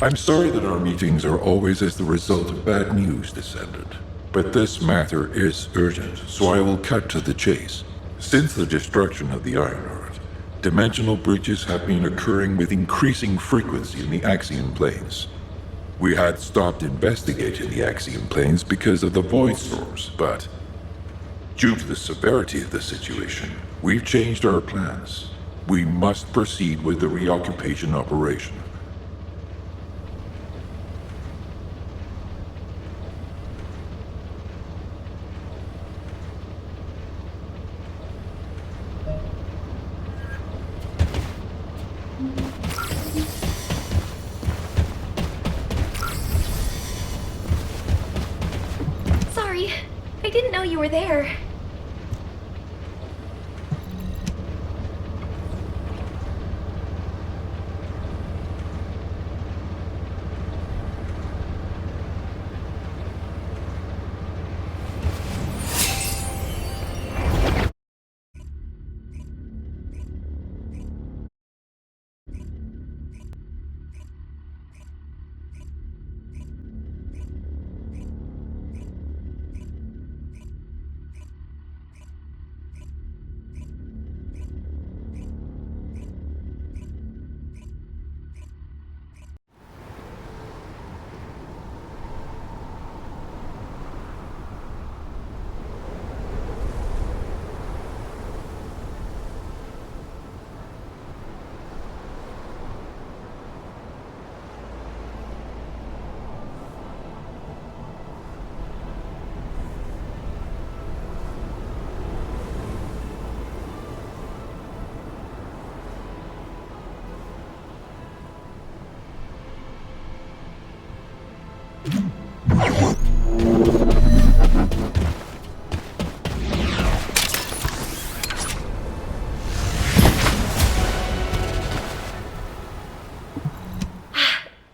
I'm sorry that our meetings are always as the result of bad news, Descendant. But this matter is urgent, so I will cut to the chase. Since the destruction of the Ironheart, dimensional breaches have been occurring with increasing frequency in the Axion planes. We had stopped investigating the Axion planes because of the void storms, but due to the severity of the situation, we've changed our plans. We must proceed with the reoccupation operation. Sorry, I didn't know you were there.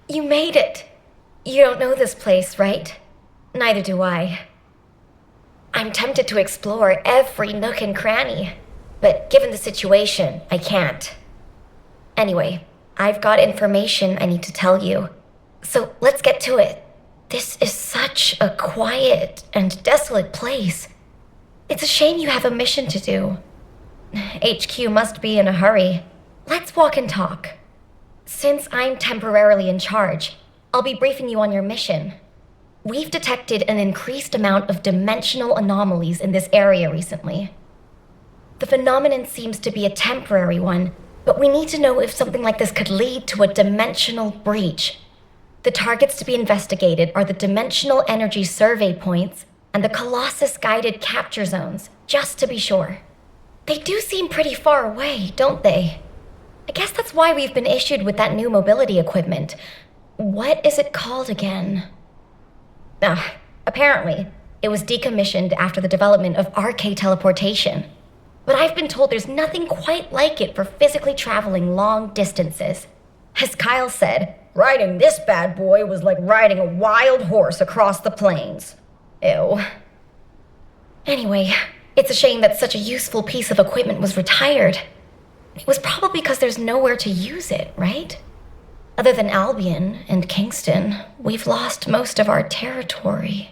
You made it. You don't know this place, right? Neither do I. I'm tempted to explore every nook and cranny, but given the situation, I can't. Anyway, I've got information I need to tell you, so let's get to it. This is such a quiet and desolate place. It's a shame you have a mission to do. HQ must be in a hurry. Let's walk and talk. Since I'm temporarily in charge, I'll be briefing you on your mission. We've detected an increased amount of dimensional anomalies in this area recently. The phenomenon seems to be a temporary one, but we need to know if something like this could lead to a dimensional breach. The targets to be investigated are the dimensional energy survey points and the Colossus guided capture zones, just to be sure. They do seem pretty far away, don't they? I guess that's why we've been issued with that new mobility equipment. What is it called again? Apparently, it was decommissioned after the development of RK teleportation. But I've been told there's nothing quite like it for physically traveling long distances. As Kyle said, riding this bad boy was like riding a wild horse across the plains. Ew. Anyway, it's a shame that such a useful piece of equipment was retired. It was probably because there's nowhere to use it, right? Other than Albion and Kingston, we've lost most of our territory.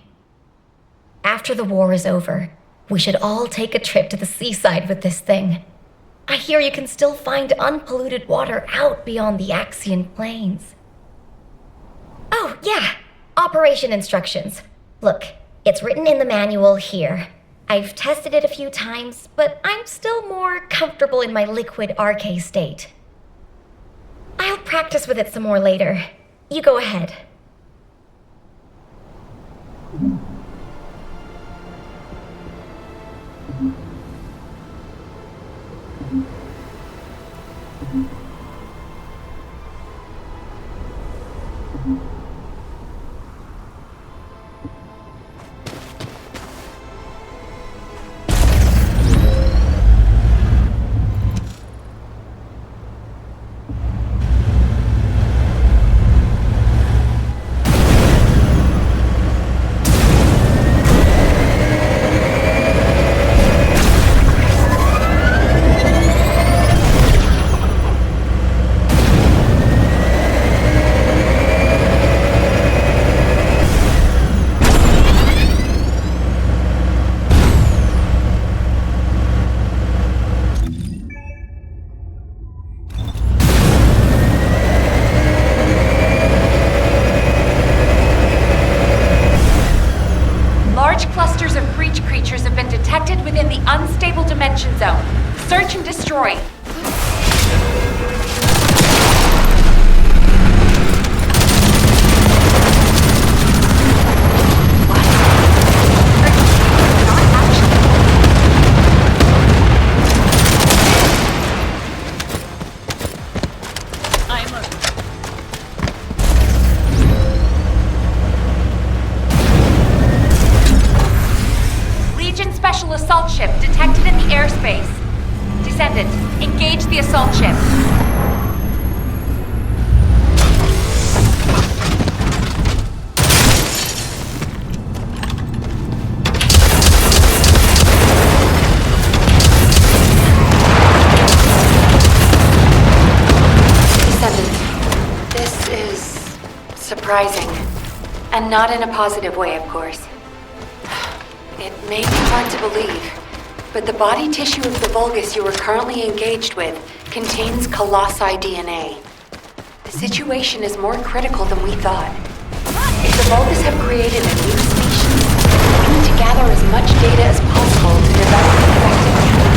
After the war is over, we should all take a trip to the seaside with this thing. I hear you can still find unpolluted water out beyond the Axion plains. Oh, yeah, operation instructions. Look, it's written in the manual here. I've tested it a few times, but I'm still more comfortable in my liquid RK state. I'll practice with it some more later. You go ahead. destroy. Special assault ship detected in the airspace. Descendant, engage the assault ship. Descendant, this is surprising. And not in a positive way, of course. It may be hard to believe, but the body tissue of the Vulgus you are currently engaged with contains colossi DNA. The situation is more critical than we thought. If the Vulgus have created a new species, we need to gather as much data as possible to develop an effective candidate.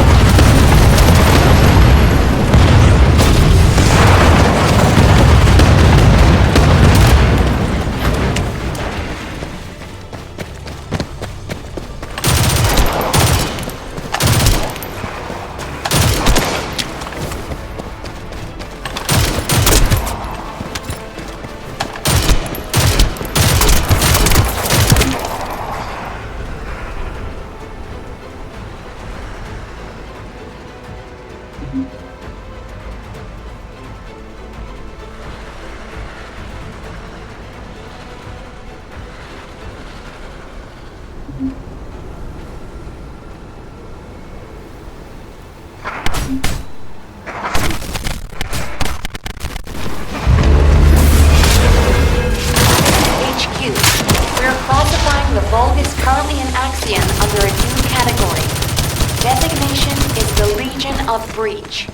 Breach.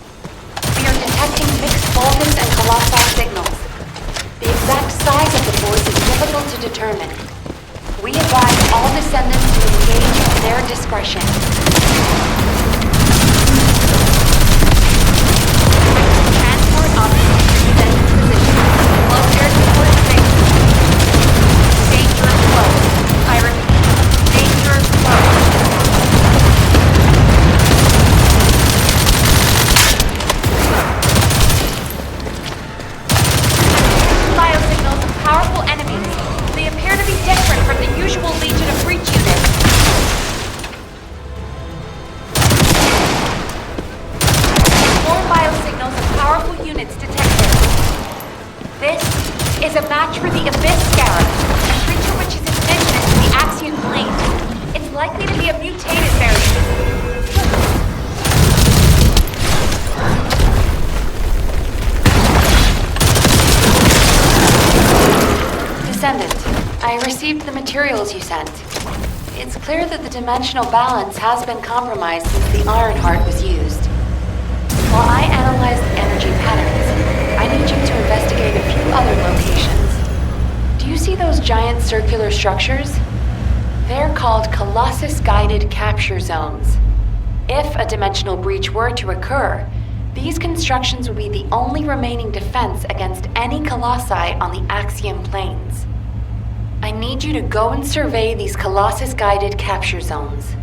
We are detecting mixed Vulgus and Colossi signals. The exact size of the force is difficult to determine. We advise all Descendants to engage at their discretion. Transport options to Descendant position. Close air support safe. Danger close. I repeat, danger close. Powerful enemies. They appear to be different from the usual Legion of Breach units. More biosignals of powerful units detected. This is a match for the Abyss Scarab, a creature which is indigenous to the Axian plane. It's likely to be a mutated variant. Descendant, I received the materials you sent. It's clear that the dimensional balance has been compromised since the Ironheart was used. While I analyze the energy patterns, I need you to investigate a few other locations. Do you see those giant circular structures? They're called Colossus-guided capture zones. If a dimensional breach were to occur, these constructions would be the only remaining defense against any Colossi on the Axian planes. I need you to go and survey these Colossus-guided capture zones.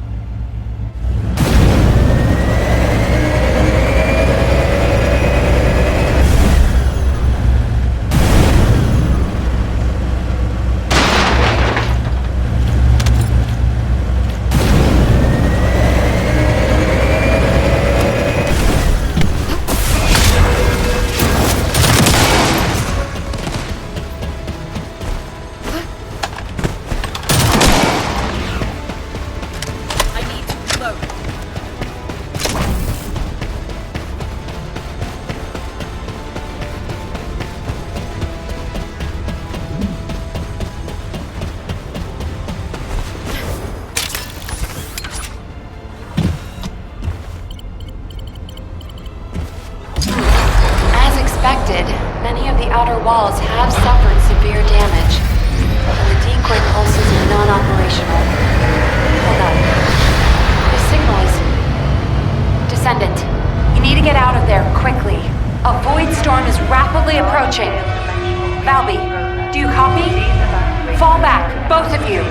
Many of the outer walls have suffered severe damage, and the decoy pulses are non-operational. Hold on. The signal is... Descendant, you need to get out of there quickly. A void storm is rapidly approaching. Valby, do you copy? Fall back, both of you.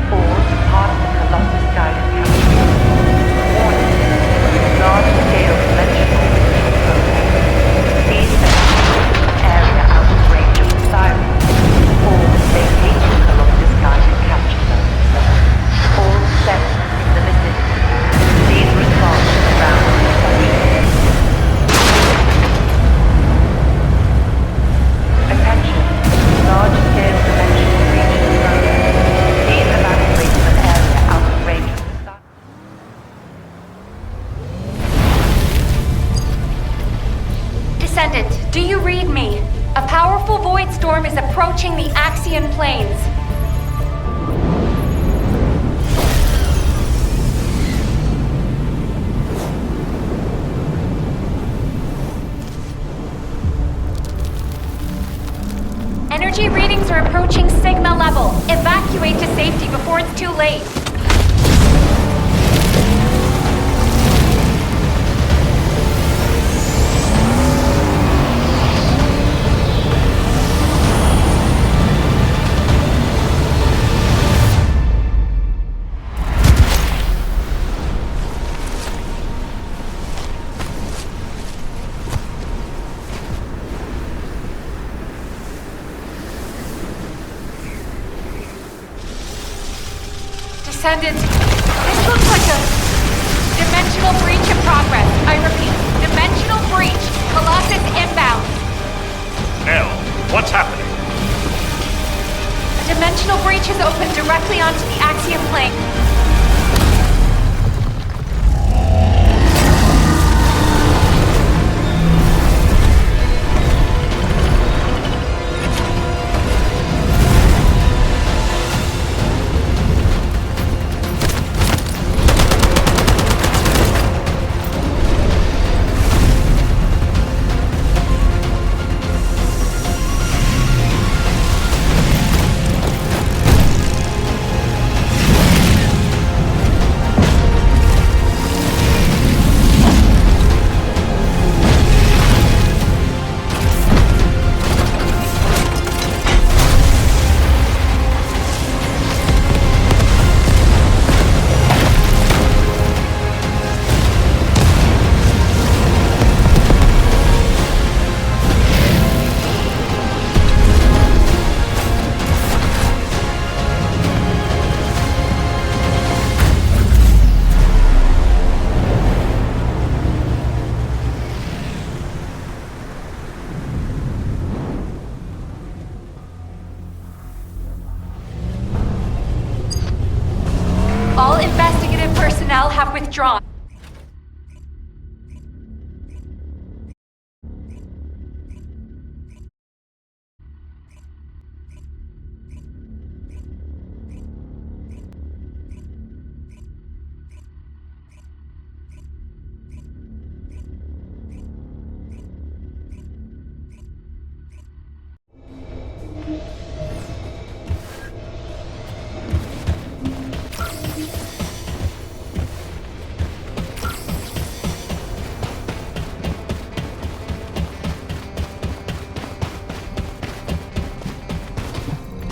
Or part of the Colossus guided capsule. Warning, large-scale dimensional breaching process. These emissions an area out of range of the sirens, or vacate the Colossus guided capture zone. All 7 in the vicinity. Please respond to the ground instructions. Attention, large-scale dimensional breaching process. Please evacuate an area out of range of the sirens. Descendant, do you read me? A powerful void storm is approaching the Axian plains. Energy readings are approaching Sigma level. Evacuate to safety before it's too late. Descendant, this looks like a dimensional breach in progress. I repeat, dimensional breach. Colossus inbound. Nell, what's happening? A dimensional breach has opened directly onto the Axian plane. All investigative personnel have withdrawn.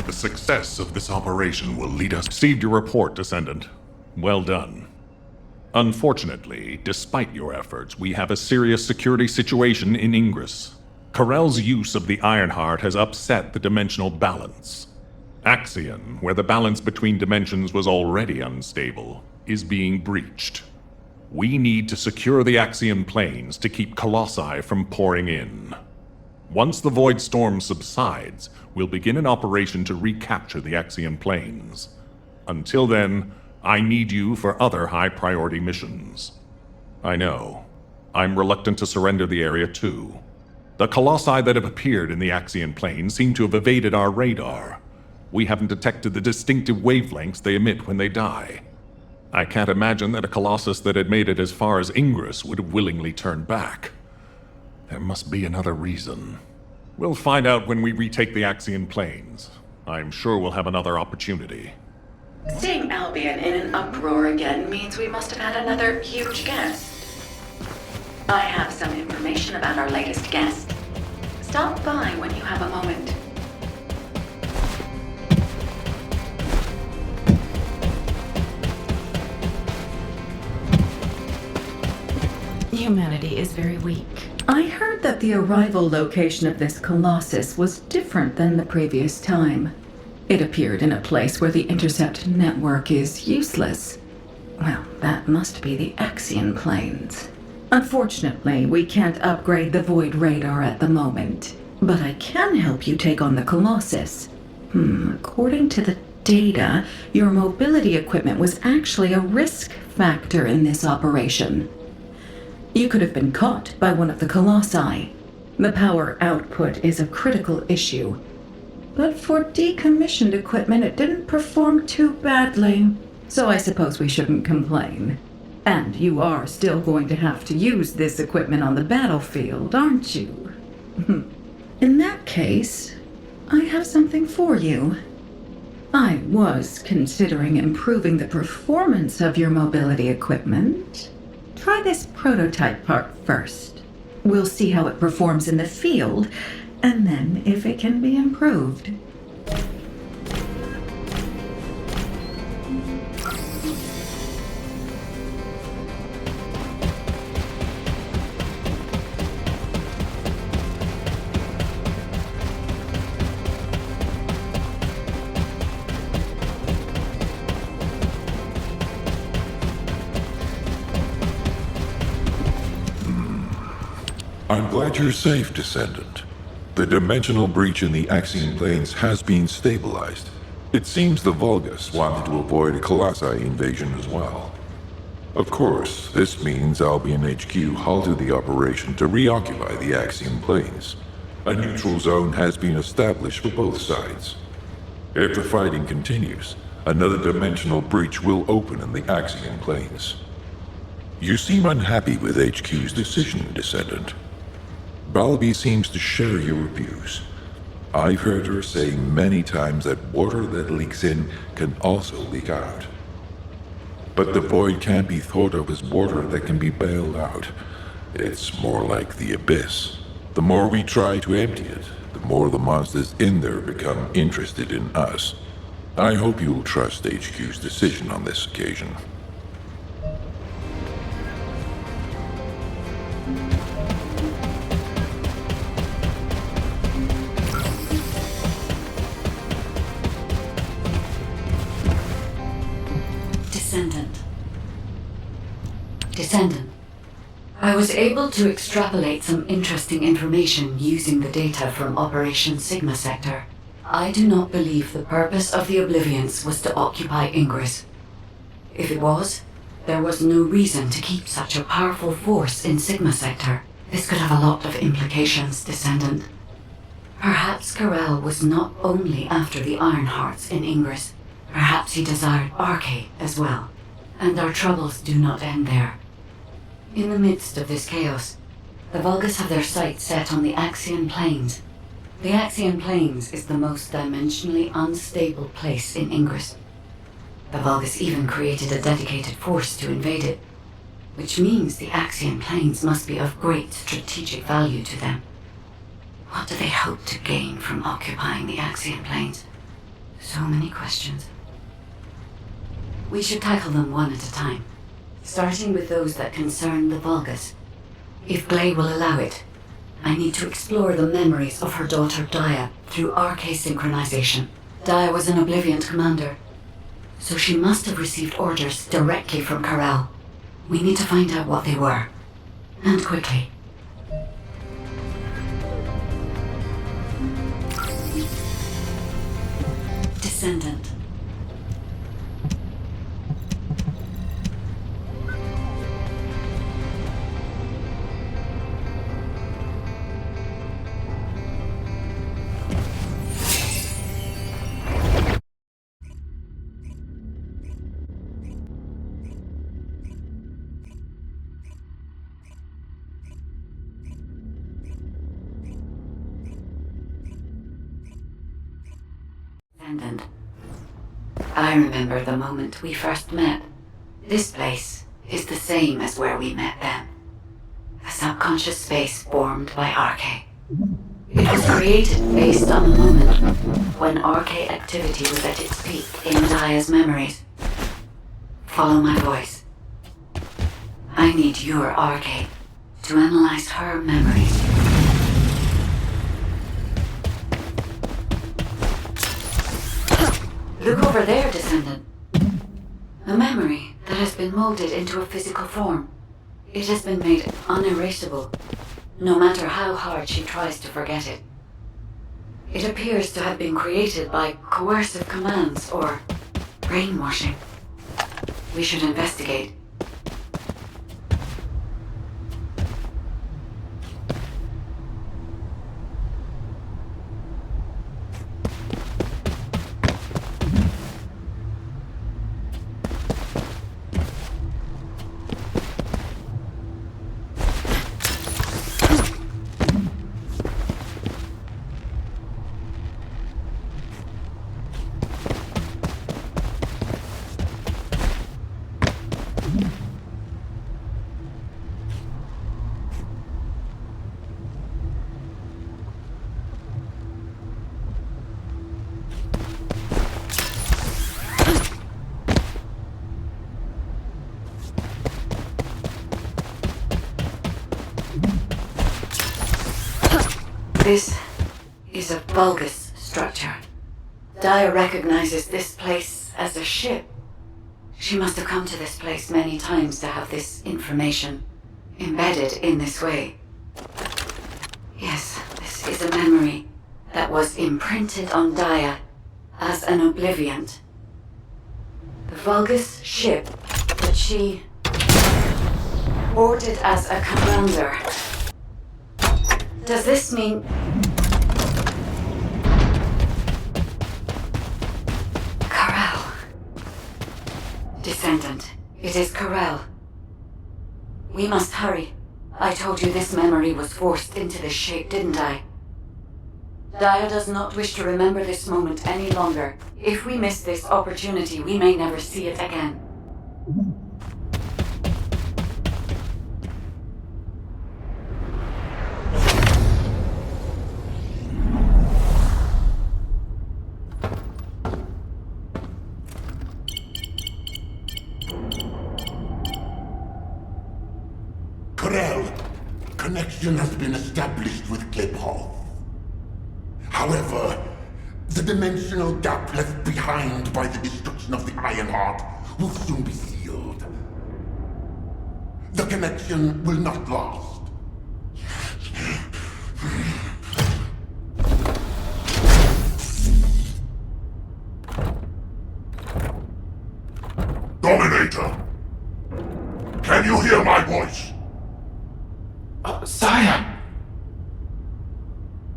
The success of this operation will lead us. Received your report, Descendant. Well done. Unfortunately, despite your efforts, we have a serious security situation in Ingress. Corell's use of the Ironheart has upset the dimensional balance. Axion, where the balance between dimensions was already unstable, is being breached. We need to secure the Axion planes to keep Colossi from pouring in. Once the Void Storm subsides, we'll begin an operation to recapture the Axion planes. Until then, I need you for other high-priority missions. I know. I'm reluctant to surrender the area too. The Colossi that have appeared in the Axion plane seem to have evaded our radar. We haven't detected the distinctive wavelengths they emit when they die. I can't imagine that a Colossus that had made it as far as Ingress would have willingly turned back. There must be another reason. We'll find out when we retake the Axion planes. I'm sure we'll have another opportunity. Seeing Albion in an uproar again means we must have had another huge guest. I have some information about our latest guest. Stop by when you have a moment. Humanity is very weak. I heard that the arrival location of this Colossus was different than the previous time. It appeared in a place where the intercept network is useless. Well, that must be the Axion planes. Unfortunately, we can't upgrade the Void Radar at the moment, but I can help you take on the Colossus. According to the data, your mobility equipment was actually a risk factor in this operation. You could have been caught by one of the Colossi. The power output is a critical issue. But for decommissioned equipment, it didn't perform too badly, so I suppose we shouldn't complain. And you are still going to have to use this equipment on the battlefield, aren't you? In that case, I have something for you. I was considering improving the performance of your mobility equipment. Try this prototype part first. We'll see how it performs in the field, and then if it can be improved. I'm glad you're safe, Descendant. The dimensional breach in the Axion planes has been stabilized. It seems the Vulgus wanted to avoid a Colossi invasion as well. Of course, this means I'll be in HQ halted the operation to reoccupy the Axion planes. A neutral zone has been established for both sides. If the fighting continues, another dimensional breach will open in the Axion planes. You seem unhappy with HQ's decision, Descendant. Balby seems to share your views. I've heard her say many times that water that leaks in can also leak out. But the void can't be thought of as water that can be bailed out. It's more like the abyss. The more we try to empty it, the more the monsters in there become interested in us. I hope you'll trust HQ's decision on this occasion. Descendant. I was able to extrapolate some interesting information using the data from Operation Sigma Sector. I do not believe the purpose of the Oblivions was to occupy Ingress. If it was, there was no reason to keep such a powerful force in Sigma Sector. This could have a lot of implications, Descendant. Perhaps Karel was not only after the Ironhearts in Ingress. Perhaps he desired Arche as well. And our troubles do not end there. In the midst of this chaos, the Vulgus have their sights set on the Axion Plains. The Axion Plains is the most dimensionally unstable place in Ingress. The Vulgus even created a dedicated force to invade it, which means the Axion Plains must be of great strategic value to them. What do they hope to gain from occupying the Axion Plains? So many questions. We should tackle them one at a time, starting with those that concern the Vulgus. If Gley will allow it, I need to explore the memories of her daughter Dia through Arche synchronization. Dia was an Oblivion commander, so she must have received orders directly from Karel. We need to find out what they were, and quickly. Descendant. Descendant. I remember the moment we first met. This place is the same as where we met then. The subconscious space formed by RK. It was created based on the moment when RK activity was at its peak in Daya's memories. Follow my voice. I need your RK to analyze her memories. Look over there, Descendant. A memory that has been molded into a physical form. It has been made unerasable, no matter how hard she tries to forget it. It appears to have been created by coercive commands or brainwashing. We should investigate. This is a bulbous structure. Daya recognizes this place as a ship. She must have come to this place many times to have this information embedded in this way. Yes, this is a memory that was imprinted on Daya as an obliviant. The Vulgus ship that she boarded as a commander. Does this mean... Corral. Descendant, it is Corral. We must hurry. I told you this memory was forced into this shape, didn't I? Daya does not wish to remember this moment any longer. If we miss this opportunity, we may never see it again. Connection has been established with Kliphoff. However, the dimensional gap left behind by the destruction of the Ironheart will soon be sealed. The connection will not last. Dominator! Can you hear my voice? Sire!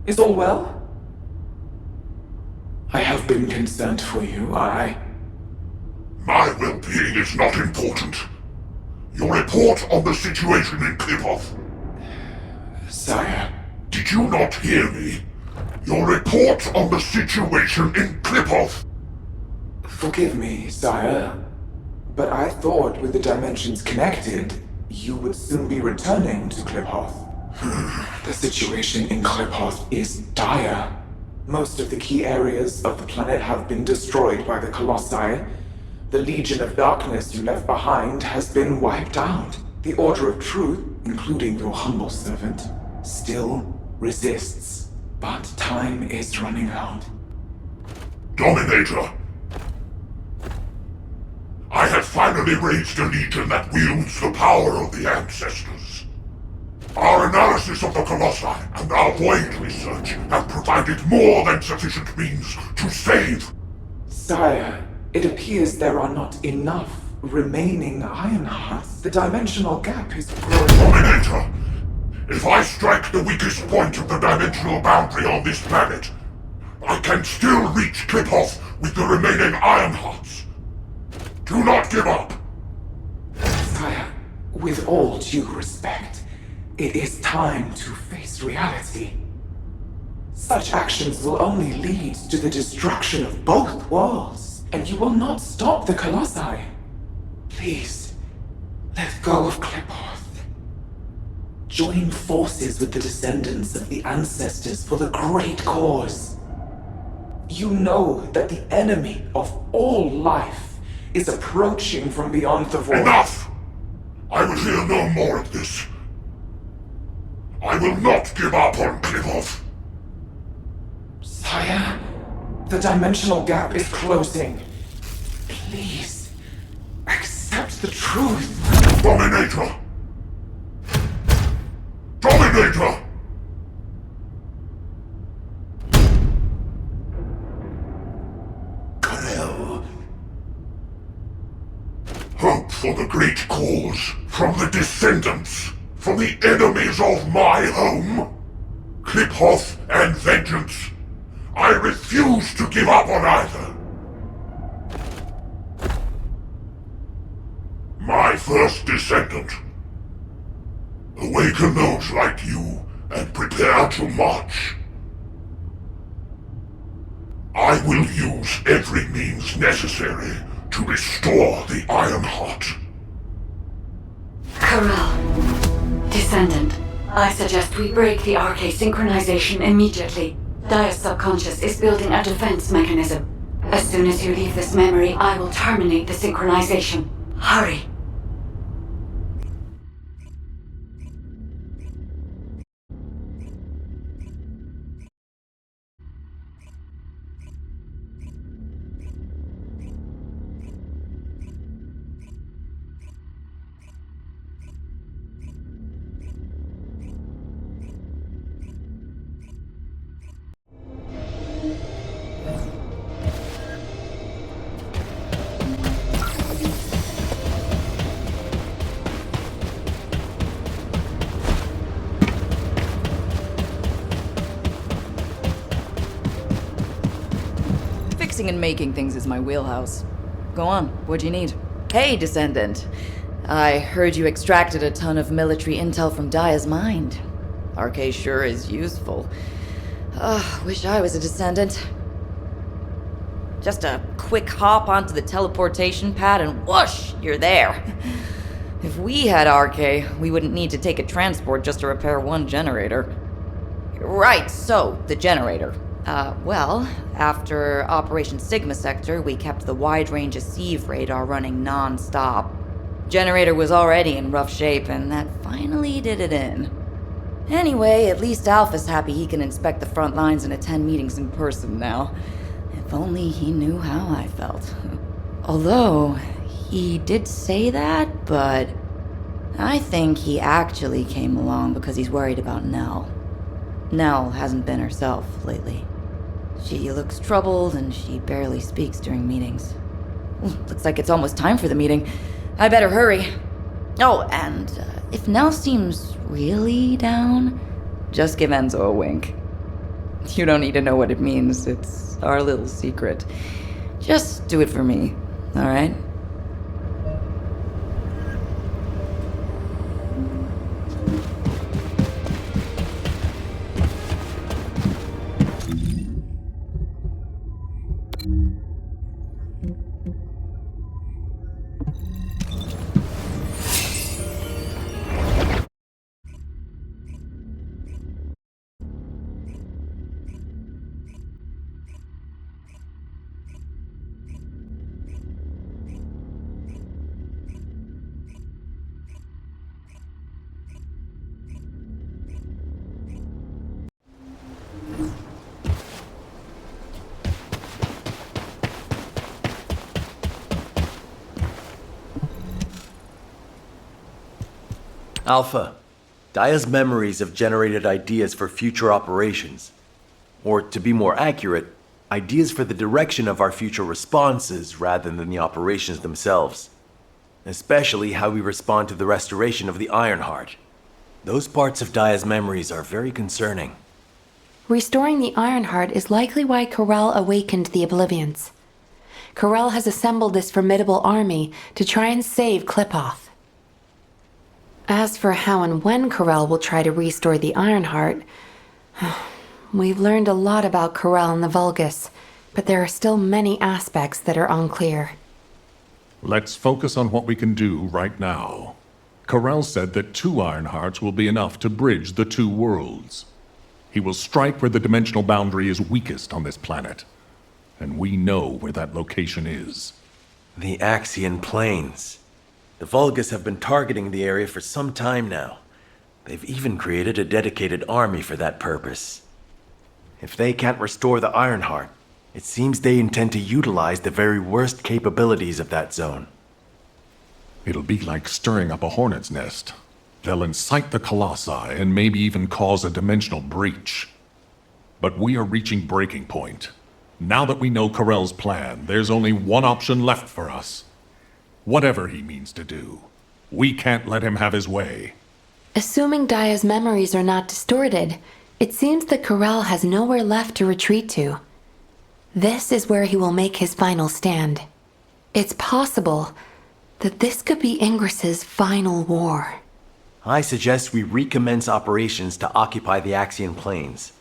Is all well? I have been concerned for you, My well-being is not important. Your report on the situation in Kliphoff. Sire. Did you not hear me? Your report on the situation in Kliphoff. Forgive me, sire, but I thought with the dimensions connected, you would soon be returning to Kliphoff. The situation in Kliphoff is dire. Most of the key areas of the planet have been destroyed by the Colossi. The Legion of Darkness you left behind has been wiped out. The Order of Truth, including your humble servant, still resists. But time is running out. Dominator! I have finally raised a legion that wields the power of the ancestors. Our analysis of the Colossi and our void research have provided more than sufficient means to save. Sire, it appears there are not enough remaining Ironhearts. The dimensional gap is growing. Dominator! If I strike the weakest point of the dimensional boundary on this planet, I can still reach Kliphoff with the remaining Ironhearts. Do not give up! Sire, with all due respect, it is time to face reality. Such actions will only lead to the destruction of both worlds, and you will not stop the Colossi. Please, let go of Kliphoff. Join forces with the descendants of the ancestors for the great cause. You know that the enemy of all life is approaching from beyond the void. Enough! I will hear no more of this. I will not give up on Kliphoff. Sire, the dimensional gap is closing. Please, accept the truth. Dominator! Dominator! Karel. Hope for the great cause from the Descendants, from the enemies of my home. Kliphoff and vengeance. I refuse to give up on either. My first Descendant. Awaken those like you and prepare to march. I will use every means necessary to restore the Iron Heart. Corral. Descendant. I suggest we break the RK synchronization immediately. Dia's subconscious is building a defense mechanism. As soon as you leave this memory, I will terminate the synchronization. Hurry. Fixing and making things is my wheelhouse. Go on, what'd you need? Hey, Descendant. I heard you extracted a ton of military intel from Dia's mind. RK sure is useful. Wish I was a Descendant. Just a quick hop onto the teleportation pad and whoosh, you're there. If we had RK, we wouldn't need to take a transport just to repair one generator. Right, so, the generator. Well, after Operation Sigma Sector, we kept the wide-range Sieve radar running non-stop. Generator was already in rough shape, and that finally did it in. Anyway, at least Alpha's happy he can inspect the front lines and attend meetings in person now. If only he knew how I felt. Although, he did say that, but I think he actually came along because he's worried about Nell. Nell hasn't been herself lately. She looks troubled, and she barely speaks during meetings. Looks like it's almost time for the meeting. I better hurry. Oh, and if Nell seems really down, just give Enzo a wink. You don't need to know what it means. It's our little secret. Just do it for me, all right? Alpha, Dia's memories have generated ideas for future operations. Or, to be more accurate, ideas for the direction of our future responses rather than the operations themselves. Especially how we respond to the restoration of the Ironheart. Those parts of Dia's memories are very concerning. Restoring the Ironheart is likely why Corel awakened the Oblivions. Corel has assembled this formidable army to try and save Kliphoff. As for how and when Corel will try to restore the Ironheart, we've learned a lot about Corel and the Vulgus, but there are still many aspects that are unclear. Let's focus on what we can do right now. Corell said that 2 Ironhearts will be enough to bridge the 2 worlds. He will strike where the dimensional boundary is weakest on this planet. And we know where that location is. The Axian Plains. The Vulgus have been targeting the area for some time now. They've even created a dedicated army for that purpose. If they can't restore the Ironheart, it seems they intend to utilize the very worst capabilities of that zone. It'll be like stirring up a hornet's nest. They'll incite the Colossi and maybe even cause a dimensional breach. But we are reaching breaking point. Now that we know Corell's plan, there's only one option left for us. Whatever he means to do, we can't let him have his way. Assuming Daya's memories are not distorted, it seems that Corell has nowhere left to retreat to. This is where he will make his final stand. It's possible that this could be Ingris's final war. I suggest we recommence operations to occupy the Axian Plains.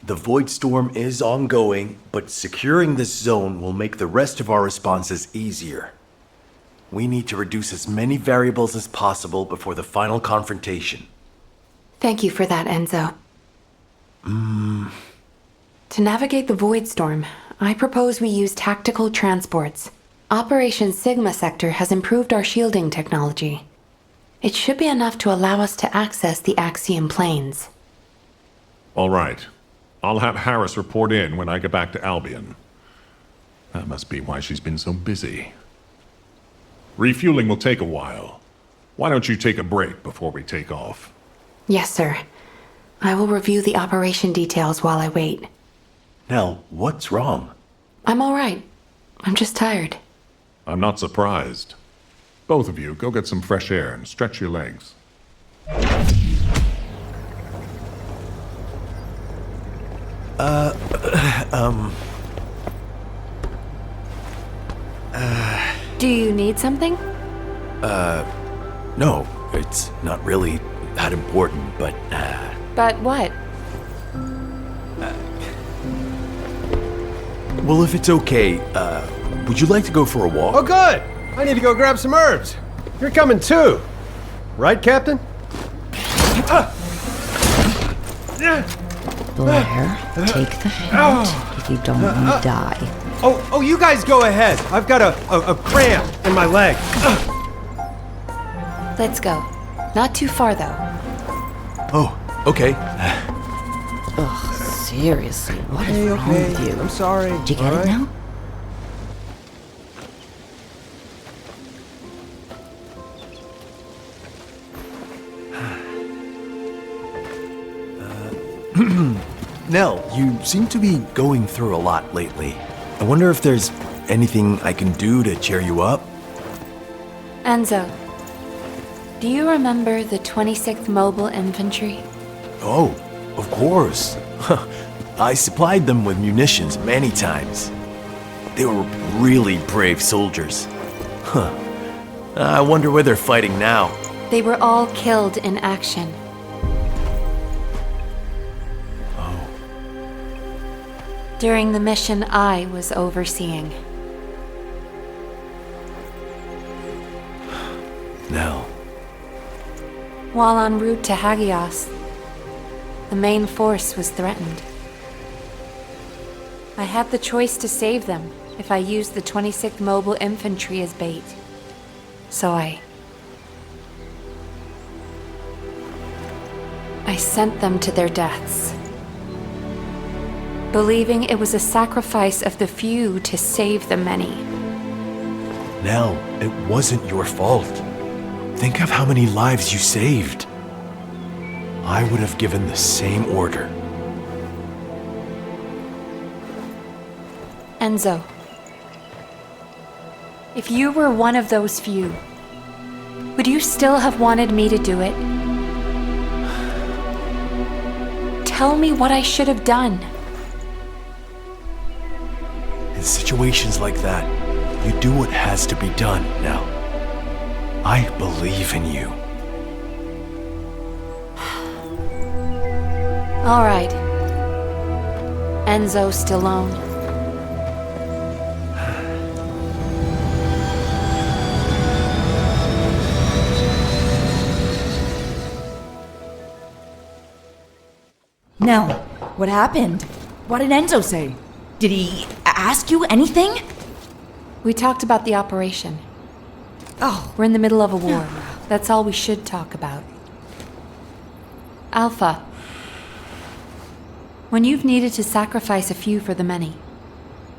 The Void Storm is ongoing, but securing this zone will make the rest of our responses easier. We need to reduce as many variables as possible before the final confrontation. Thank you for that, Enzo. To navigate the Void Storm, I propose we use tactical transports. Operation Sigma Sector has improved our shielding technology. It should be enough to allow us to access the Axian Plains. All right. I'll have Harris report in when I get back to Albion. That must be why she's been so busy. Refueling will take a while. Why don't you take a break before we take off? Yes, sir. I will review the operation details while I wait. Nell, what's wrong? I'm all right. I'm just tired. I'm not surprised. Both of you, go get some fresh air and stretch your legs. Do you need something? No, it's not really that important, but, But what? well, if it's okay, would you like to go for a walk? Oh, good! I need to go grab some herbs. You're coming too. Right, Captain? Blair, take the hint if you don't want to die. Oh, you guys go ahead. I've got a cramp in my leg. Let's go. Not too far, though. Oh, okay. Ugh, seriously, what is wrong with you? I'm sorry. Did you get it now? Nell, you seem to be going through a lot lately. I wonder if there's anything I can do to cheer you up? Enzo, do you remember the 26th Mobile Infantry? Oh, of course. I supplied them with munitions many times. They were really brave soldiers. I wonder where they're fighting now. They were all killed in action. During the mission I was overseeing. Nell. While en route to Hagios, the main force was threatened. I had the choice to save them if I used the 26th Mobile Infantry as bait. So I sent them to their deaths, believing it was a sacrifice of the few to save the many. Nell, it wasn't your fault. Think of how many lives you saved. I would have given the same order. Enzo, if you were one of those few, would you still have wanted me to do it? Tell me what I should have done. In situations like that, you do what has to be done, Nell. I believe in you. All right. Enzo Stallone. Nell, what happened? What did Enzo say? Did he ask you anything? We talked about the operation. Oh, We're in the middle of a war. That's all we should talk about. Alpha, when you've needed to sacrifice a few for the many,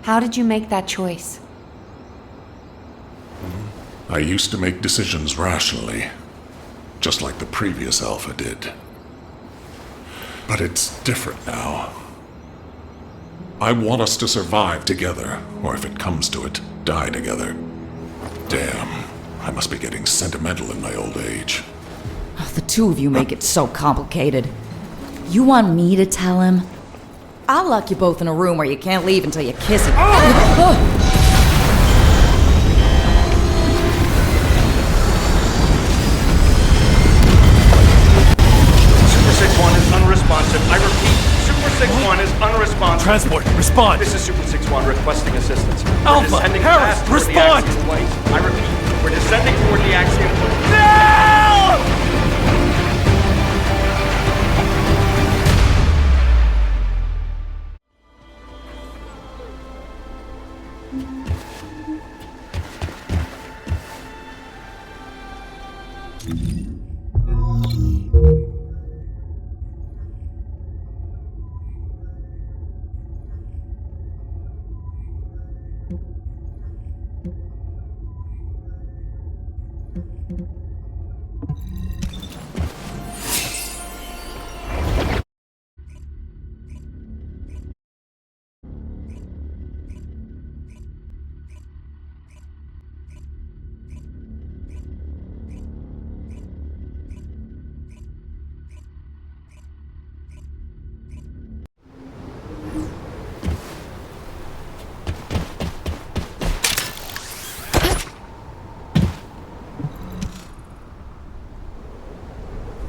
how did you make that choice? I used to make decisions rationally, just like the previous Alpha did. But it's different now. I want us to survive together, or if it comes to it, die together. Damn, I must be getting sentimental in my old age. Oh, the two of you make it so complicated. You want me to tell him? I'll lock you both in a room where you can't leave until you kiss him. Super 6-1 is unresponsive. I repeat, Super 6-1 is unresponsive. Transport, respond! This is Super 6-1 requesting assistance. Alpha, We're descending Harris, fast toward respond! the Axiom planes. I repeat, we're descending toward the Axiom planes.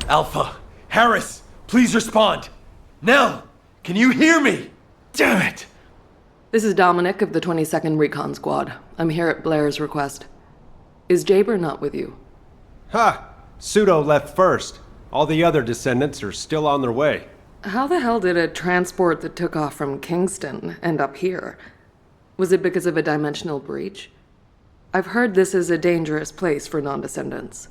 Alpha, Harris, please respond. Nell, can you hear me? Damn it! This is Dominic of the 22nd Recon Squad. I'm here at Blair's request. Is Jaber not with you? Ha! Pseudo left first. All the other descendants are still on their way. How the hell did a transport that took off from Kingston end up here? Was it because of a dimensional breach? I've heard this is a dangerous place for non-descendants.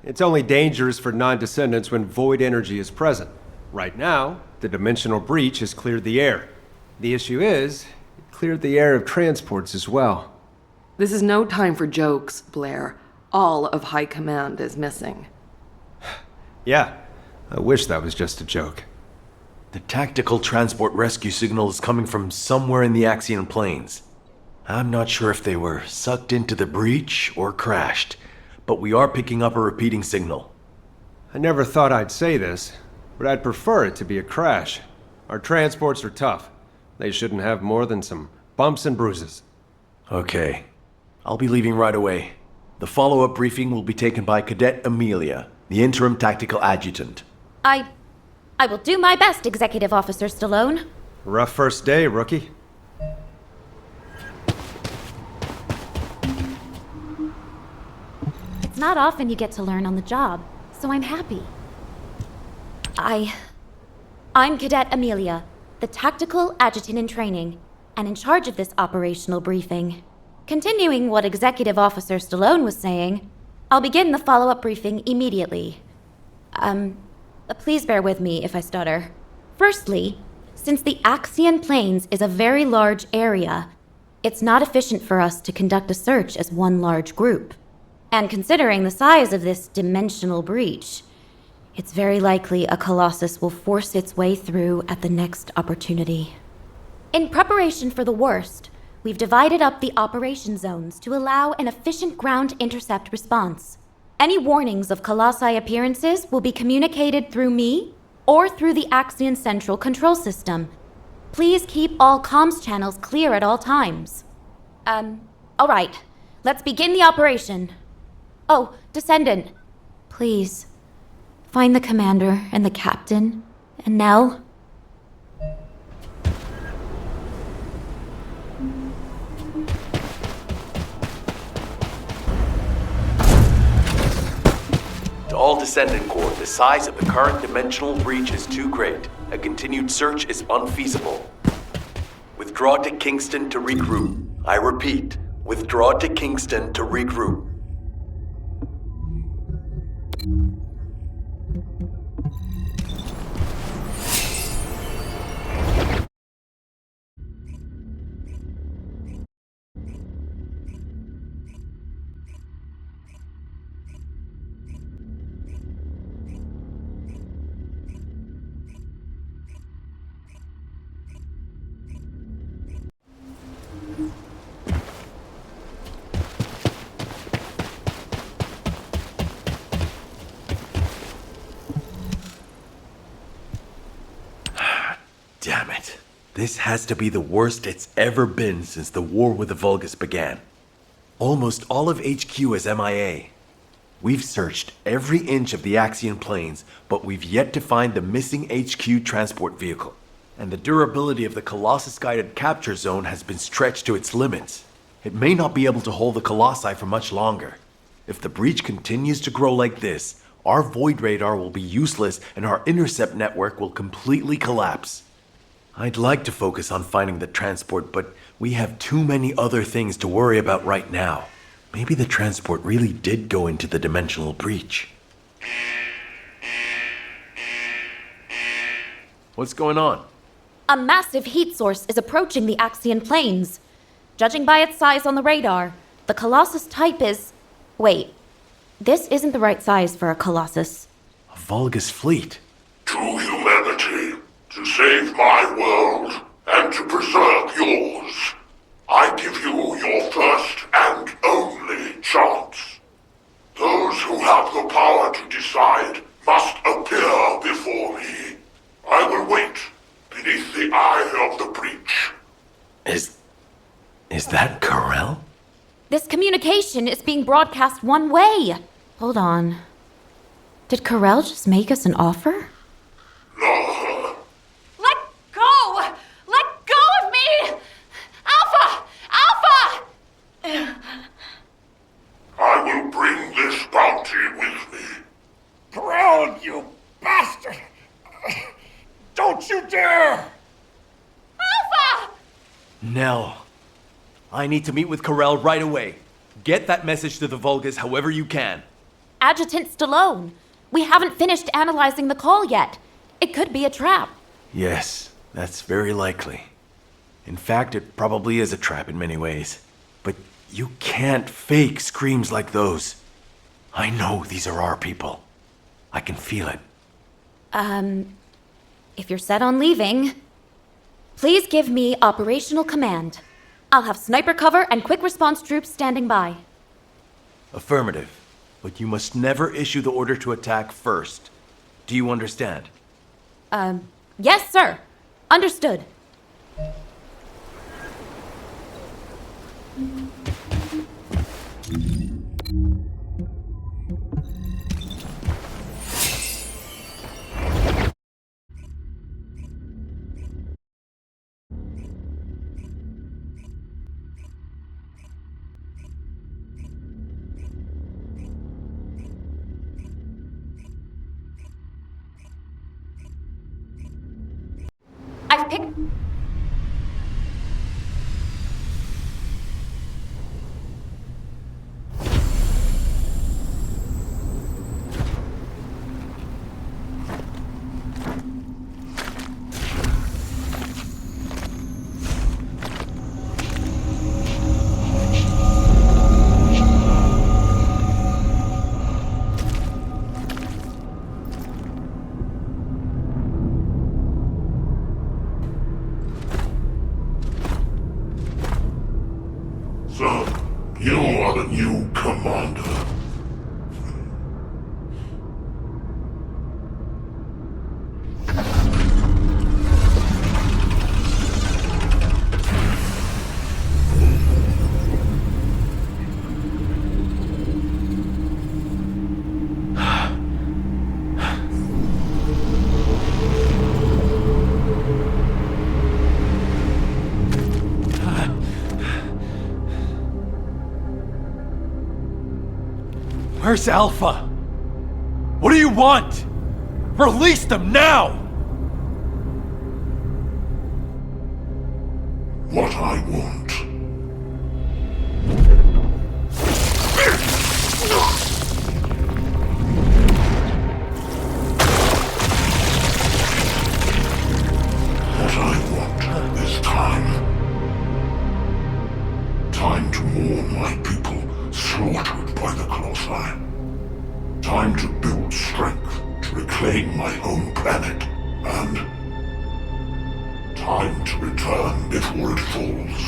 It's only dangerous for non-descendants when void energy is present. Right now, the dimensional breach has cleared the air. The issue is, it cleared the air of transports as well. This is no time for jokes, Blair. All of High Command is missing. Yeah, I wish that was just a joke. The tactical transport rescue signal is coming from somewhere in the Axion Plains. I'm not sure if they were sucked into the breach or crashed, but we are picking up a repeating signal. I never thought I'd say this, but I'd prefer it to be a crash. Our transports are tough. They shouldn't have more than some bumps and bruises. Okay. I'll be leaving right away. The follow-up briefing will be taken by Cadet Amelia, the interim tactical adjutant. I will do my best, Executive Officer Stallone. Rough first day, rookie. It's not often you get to learn on the job, so I'm happy. I'm Cadet Amelia, the tactical adjutant in training, and in charge of this operational briefing. Continuing what Executive Officer Stallone was saying, I'll begin the follow-up briefing immediately. Please bear with me if I stutter. Firstly, since the Axion Plains is a very large area, it's not efficient for us to conduct a search as one large group. And considering the size of this dimensional breach, it's very likely a Colossus will force its way through at the next opportunity. In preparation for the worst, we've divided up the operation zones to allow an efficient ground intercept response. Any warnings of Colossi appearances will be communicated through me or through the Axion Central Control System. Please keep all comms channels clear at all times. All right. Let's begin the operation. Oh, Descendant. Please, find the commander and the captain, and Nell. all Descendant Corps, the size of the current dimensional breach is too great. A continued search is unfeasible. Withdraw to Kingston to regroup. I repeat, withdraw to Kingston to regroup. Damn it. This has to be the worst it's ever been since the war with the Vulgus began. Almost all of HQ is MIA. We've searched every inch of the Axian plains, but we've yet to find the missing HQ transport vehicle. And the durability of the Colossus-guided capture zone has been stretched to its limits. It may not be able to hold the Colossi for much longer. If the breach continues to grow like this, our void radar will be useless and our intercept network will completely collapse. I'd like to focus on finding the transport, but we have too many other things to worry about right now. Maybe the transport really did go into the dimensional breach. What's going on? A massive heat source is approaching the Axian plains. Judging by its size on the radar, the Colossus type is... Wait, this isn't the right size for a Colossus. A Vulgus fleet. To humanity, to save my world, and to preserve yours, I give you your first and only chance. Those who have the power to decide must appear before me. I will wait beneath the eye of the breach. Is that Corel? This communication is being broadcast one way. Hold on. Did Corel just make us an offer? No. Let go! Let go of me! Alpha! Alpha! I will bring this bounty with me. Corral, you bastard! Don't you dare! Alpha! Nell, I need to meet with Corel right away. Get that message to the Vulgus however you can. Adjutant Stallone, we haven't finished analyzing the call yet. It could be a trap. Yes, that's very likely. In fact, it probably is a trap in many ways. But you can't fake screams like those. I know these are our people. I can feel it. If you're set on leaving, please give me operational command. I'll have sniper cover and quick response troops standing by. Affirmative. But you must never issue the order to attack first. Do you understand? Yes, sir. Understood. I've picked... So, you are the new commander. Where's Alpha? want? Release them now! What I want. What I want is time. Time to mourn my people slaughtered by the Colossi. Time to build strength to reclaim my home planet. And time to return before it falls.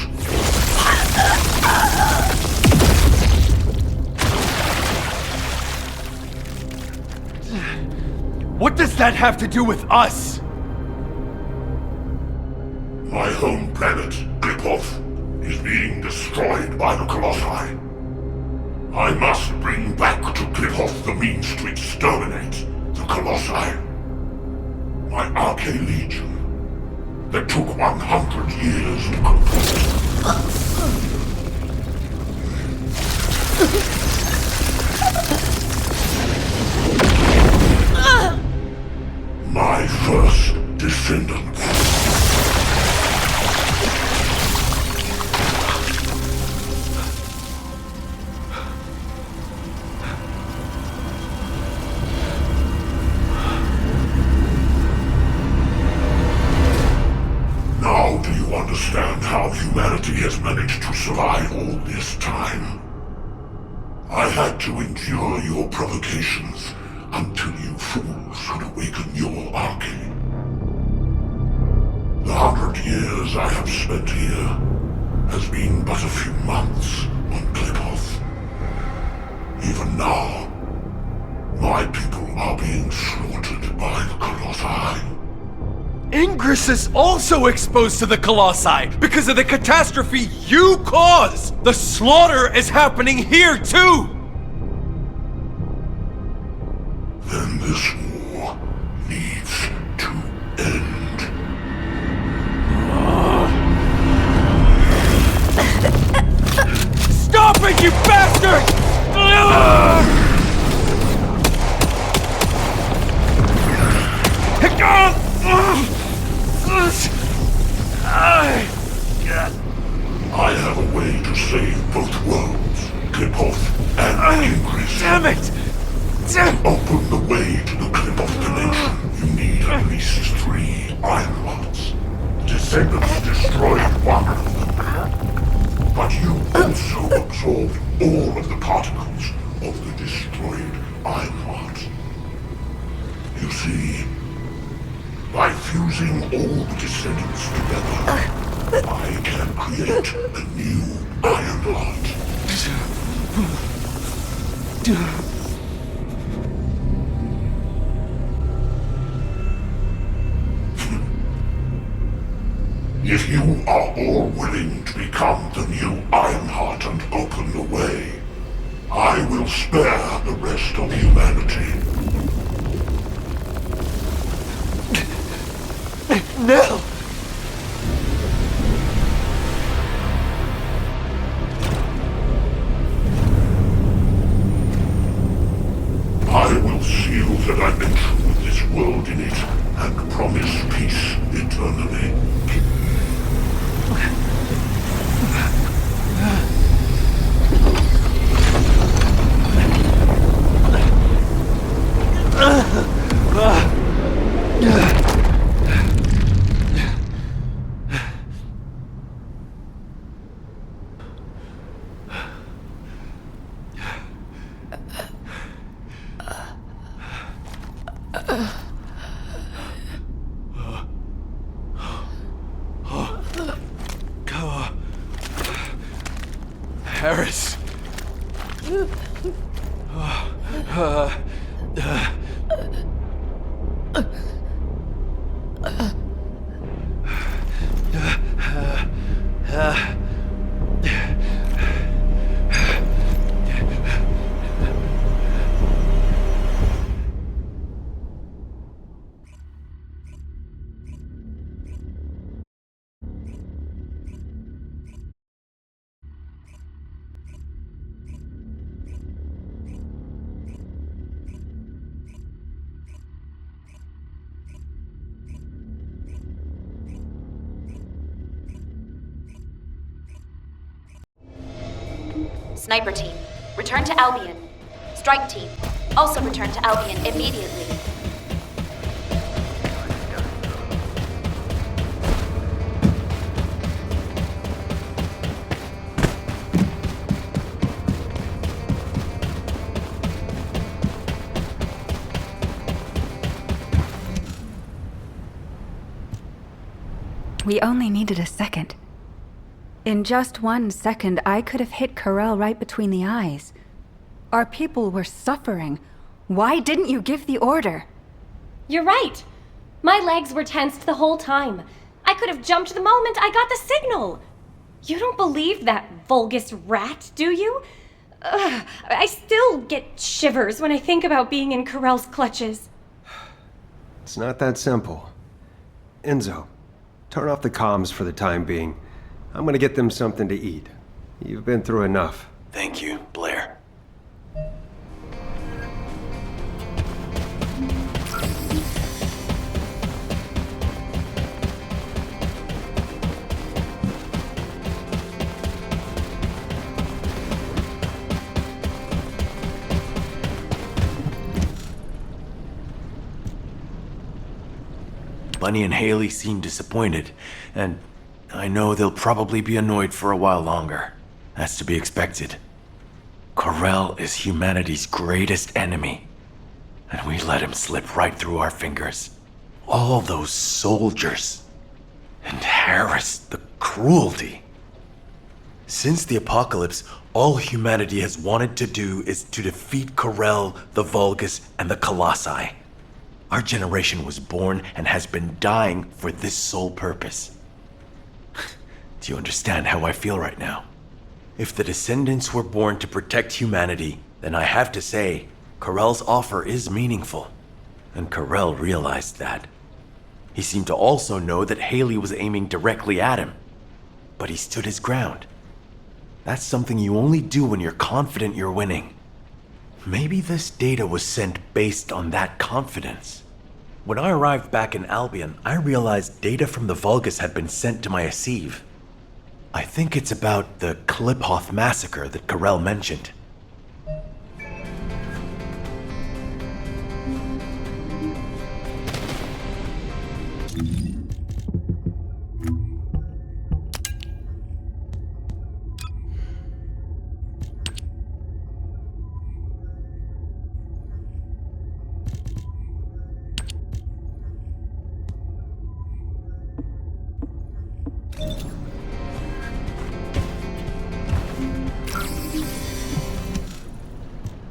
What does that have to do with us? My home planet, Klipoth, is being destroyed by the Colossi. I must bring back to Klipoth the means to exterminate the Colossi. My Arche Legion, that took 100 years to complete. My first descendant. Now do you understand how humanity has managed to survive all this time? I had to endure your provocations until you fools could awaken your Arche. The 100 years I have spent here has been but a few months on Klipoth. Even now, my people are being slaughtered by the Colossi. Ingress is also exposed to the Colossi because of the catastrophe you caused! The slaughter is happening here too! Then this war needs to end. Stop it, you bastard! I have a way to save both worlds, Klipoth and Ingress. Damn it! To open the way to the Klipoth dimension, you need at least 3 iron rods. Descendants destroyed one of them. But you also absorbed all of the particles of the destroyed iron rods. You see, by fusing all the descendants together, I can create a new iron rod. If you are all willing to become the new Ironheart and open the way, I will spare the rest of humanity. No! I will seal the dimension with this world in it and promise peace eternally. Harris. Sniper team, return to Albion. Strike team, also return to Albion immediately. We only needed a second. In just 1 second, I could have hit Corell right between the eyes. Our people were suffering. Why didn't you give the order? You're right. My legs were tensed the whole time. I could have jumped the moment I got the signal. You don't believe that Vulgus rat, do you? Ugh, I still get shivers when I think about being in Corell's clutches. It's not that simple. Enzo, turn off the comms for the time being. I'm gonna get them something to eat. You've been through enough. Thank you, Blair. Bunny and Haley seem disappointed, and I know they'll probably be annoyed for a while longer. That's to be expected. Corell is humanity's greatest enemy, and we let him slip right through our fingers. All those soldiers. And Harris, the cruelty. Since the apocalypse, all humanity has wanted to do is to defeat Corell, the Vulgus, and the Colossi. Our generation was born and has been dying for this sole purpose. Do you understand how I feel right now? If the Descendants were born to protect humanity, then I have to say, Corell's offer is meaningful. And Corell realized that. He seemed to also know that Haley was aiming directly at him. But he stood his ground. That's something you only do when you're confident you're winning. Maybe this data was sent based on that confidence. When I arrived back in Albion, I realized data from the Vulgus had been sent to my Asive. I think it's about the Kliphoth massacre that Corell mentioned.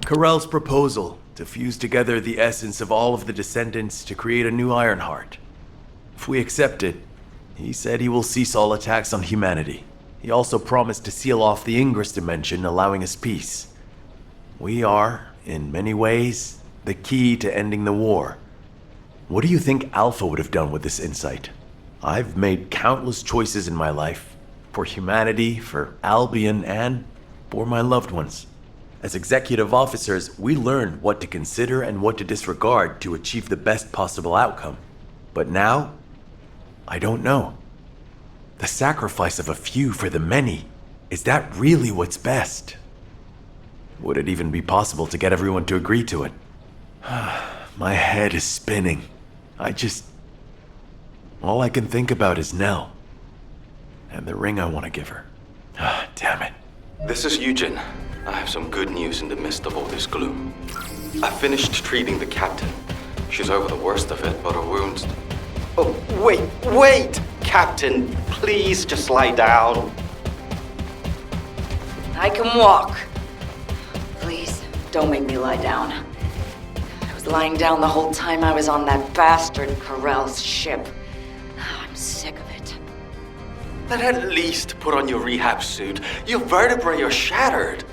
Corell's proposal to fuse together the essence of all of the Descendants to create a new Ironheart. If we accept it, he said he will cease all attacks on humanity. He also promised to seal off the Ingress dimension, allowing us peace. We are, in many ways, the key to ending the war. What do you think Alpha would have done with this insight? I've made countless choices in my life. For humanity, for Albion, and for my loved ones. As executive officers, we learn what to consider and what to disregard to achieve the best possible outcome. But now, I don't know. The sacrifice of a few for the many, is that really what's best? Would it even be possible to get everyone to agree to it? My head is spinning. All I can think about is Nell. And the ring I want to give her. Damn it. This is Eugen. I have some good news in the midst of all this gloom. I finished treating the captain. She's over the worst of it, but her wounds... Oh, wait! Captain, please just lie down. I can walk. Please, don't make me lie down. I was lying down the whole time I was on that bastard Corell's ship. I'm sick of it. Then at least put on your rehab suit. Your vertebrae are shattered.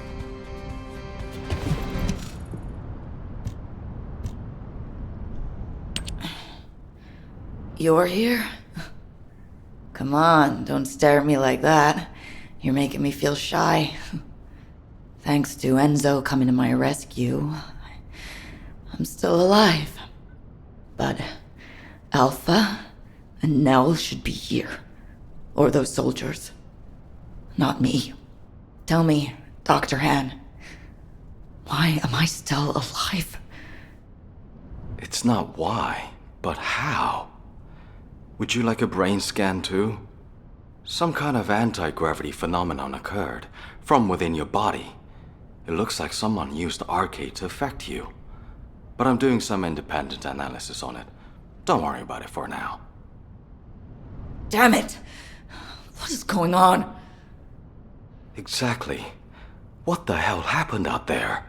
You're here? Come on, don't stare at me like that. You're making me feel shy. Thanks to Enzo coming to my rescue, I'm still alive. But Alpha and Nell should be here. Or those soldiers. Not me. Tell me, Dr. Han, why am I still alive? It's not why, but how. Would you like a brain scan too? Some kind of anti-gravity phenomenon occurred from within your body. It looks like someone used the arcade to affect you. But I'm doing some independent analysis on it. Don't worry about it for now. Damn it! What is going on? Exactly. What the hell happened out there?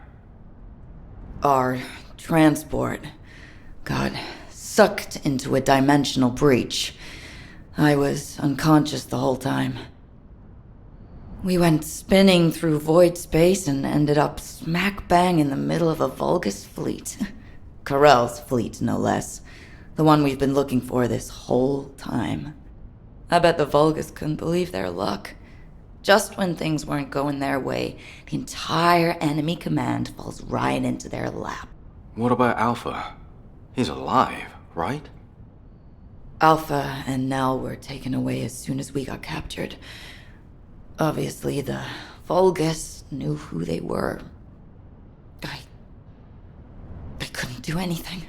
Our transport got sucked into a dimensional breach. I was unconscious the whole time. We went spinning through void space and ended up smack bang in the middle of a Vulgus fleet. Karel's fleet, no less. The one we've been looking for this whole time. I bet the Vulgus couldn't believe their luck. Just when things weren't going their way, the entire enemy command falls right into their lap. What about Alpha? He's alive, right? Alpha and Nell were taken away as soon as we got captured. Obviously, the Vulgus knew who they were. I couldn't do anything.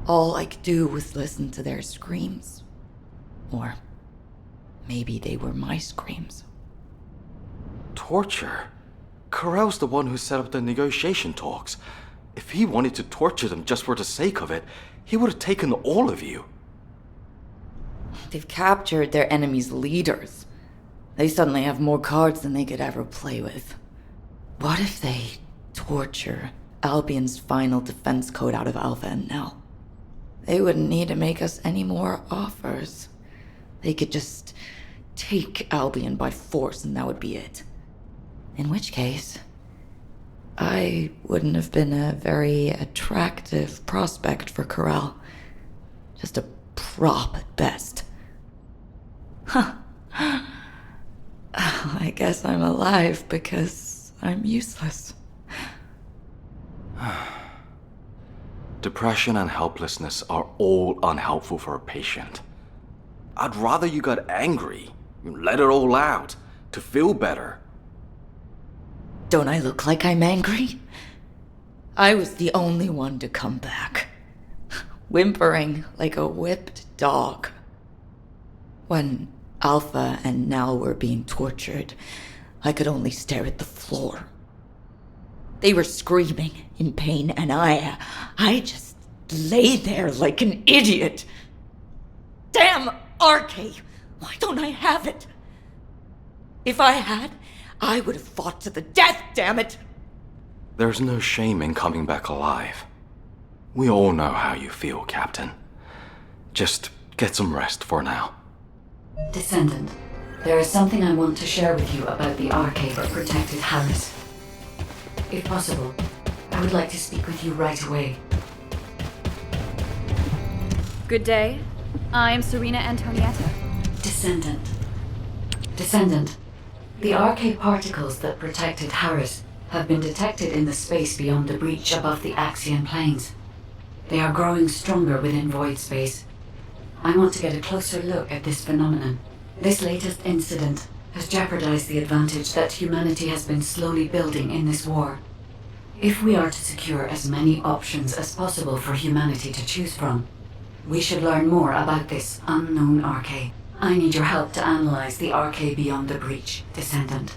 All I could do was listen to their screams. Or maybe they were my screams. Torture? Karel's the one who set up the negotiation talks. If he wanted to torture them just for the sake of it, he would have taken all of you. They've captured their enemy's leaders. They suddenly have more cards than they could ever play with. What if they torture Albion's final defense code out of Alpha and Nell? They wouldn't need to make us any more offers. They could just take Albion by force and that would be it. In which case, I wouldn't have been a very attractive prospect for Karel. Just a prop at best. Huh. I guess I'm alive because I'm useless. Depression and helplessness are all unhelpful for a patient. I'd rather you got angry, let it all out, to feel better. Don't I look like I'm angry? I was the only one to come back, whimpering like a whipped dog. When Alpha and Nell were being tortured, I could only stare at the floor. They were screaming in pain, and I just lay there like an idiot. Damn RK! Why don't I have it? If I had, I would have fought to the death, damn it! There's no shame in coming back alive. We all know how you feel, Captain. Just get some rest for now. Descendant, there is something I want to share with you about the arcade that protected Harris. If possible, I would like to speak with you right away. Good day. I'm Serena Antonietta. Descendant, the arcade particles that protected Harris have been detected in the space beyond the breach above the Axian planes. They are growing stronger within void space. I want to get a closer look at this phenomenon. This latest incident has jeopardized the advantage that humanity has been slowly building in this war. If we are to secure as many options as possible for humanity to choose from, we should learn more about this unknown arcade. I need your help to analyze the arcade beyond the breach, Descendant.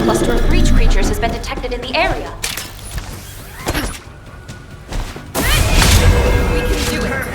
cluster of breach creatures has been detected in the area. We can do it.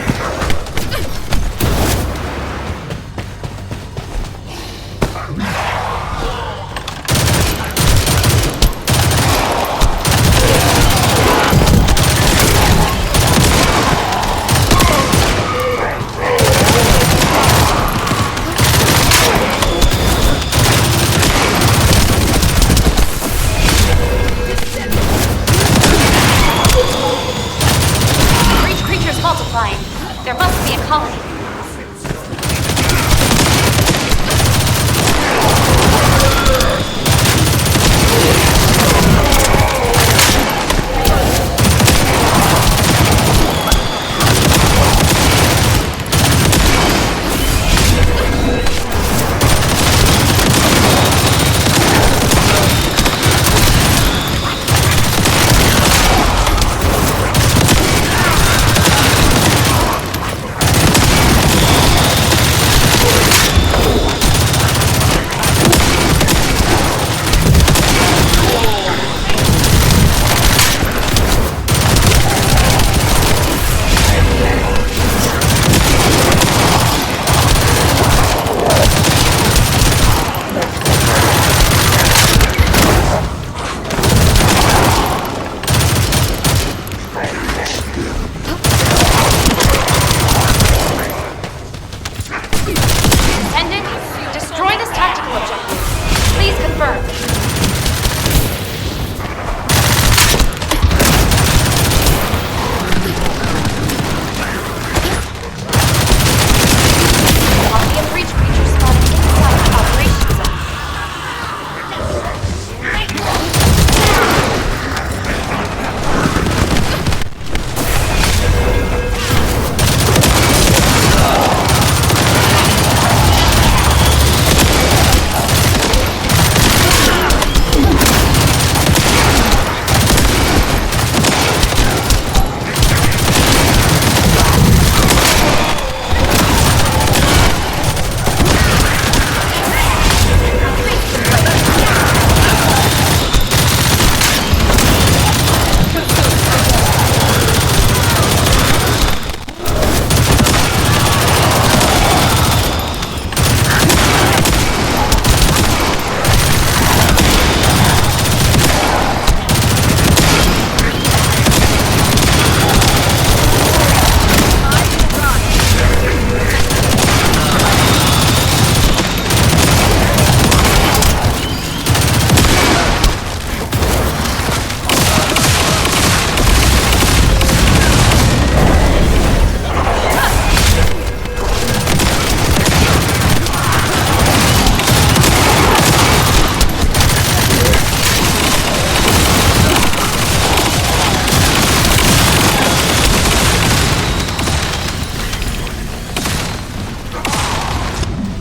There must be a colony.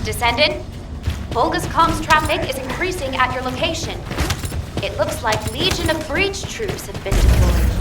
Descendant, Volga's comms traffic is increasing at your location. It looks like Legion of Breach troops have been deployed.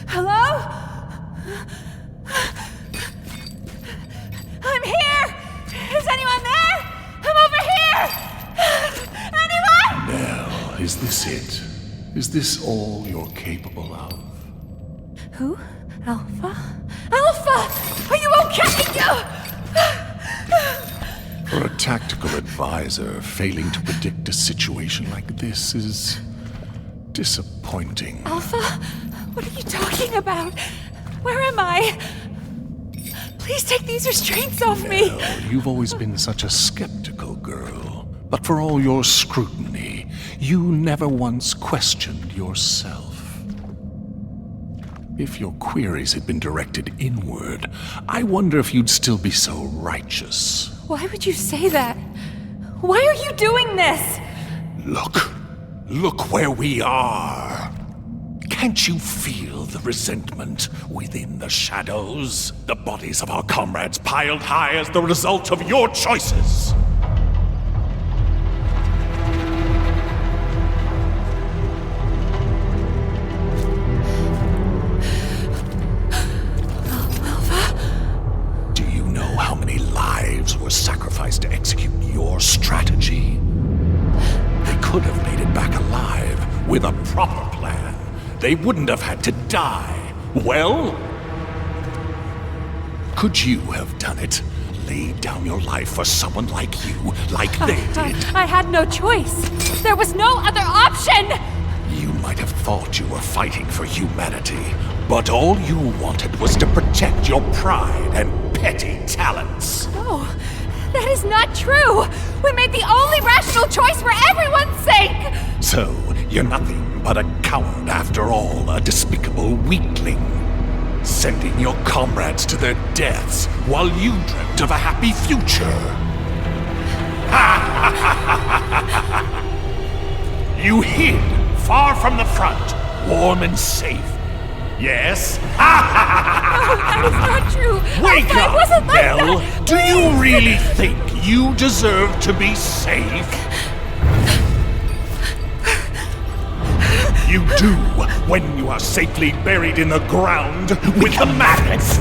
Hello? I'm here! Is anyone there? I'm over here! Anyone? Nell, is this it? Is this all you're capable of? Who? Alpha? Alpha! Are you okay? For a tactical advisor, failing to predict a situation like this is disappointing. Alpha? What are you talking about? Where am I? Please take these restraints off me. Nell, you've always been such a skeptical girl. But for all your scrutiny, you never once questioned yourself. If your queries had been directed inward, I wonder if you'd still be so righteous. Why would you say that? Why are you doing this? Look where we are. Can't you feel the resentment within the shadows? The bodies of our comrades piled high as the result of your choices. Do you know how many lives were sacrificed to execute your strategy? They could have made it back alive with a proper plan. They wouldn't have had to die. Well, could you have done it? Laid down your life for someone like you, like they did? I had no choice. There was no other option! You might have thought you were fighting for humanity, but all you wanted was to protect your pride and petty talents. No, that is not true! We made the only rational choice for everyone's sake! So, you're nothing but a coward after all, a despicable weakling. Sending your comrades to their deaths while you dreamt of a happy future. You hid far from the front, warm and safe. Yes? No, that is not true! Wake Alpha, up, it wasn't like Nell! that. Do you really think you deserve to be safe? You do when you are safely buried in the ground with the maggots.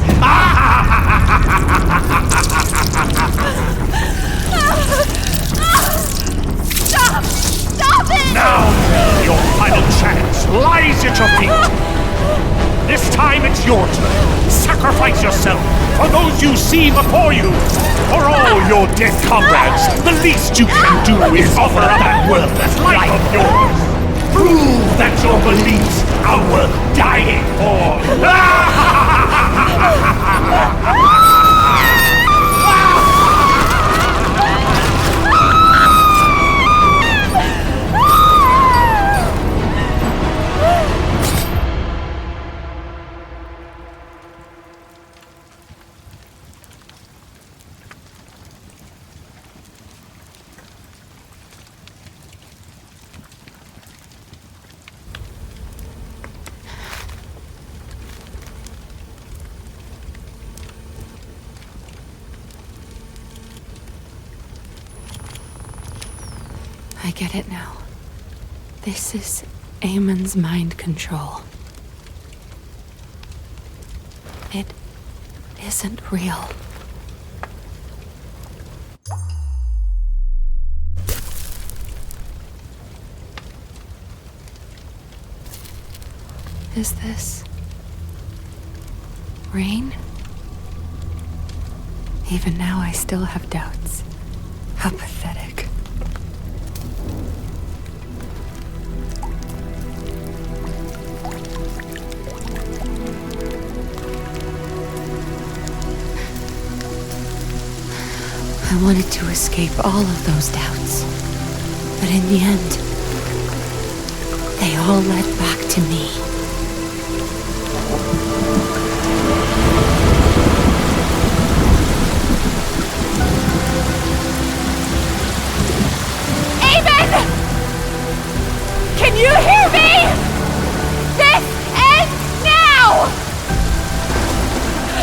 Stop! Stop it! Now, your final chance lies at your feet. This time it's your turn. Sacrifice yourself for those you see before you. For all your dead comrades, the least you can do is offer up that worthless life of yours. Prove that your beliefs are worth dying for! I get it now. This is Amon's mind control. It isn't real. Is this rain? Even now, I still have doubts. How pathetic. I wanted to escape all of those doubts. But in the end, they all led back to me. Amen! Can you hear me? This ends now!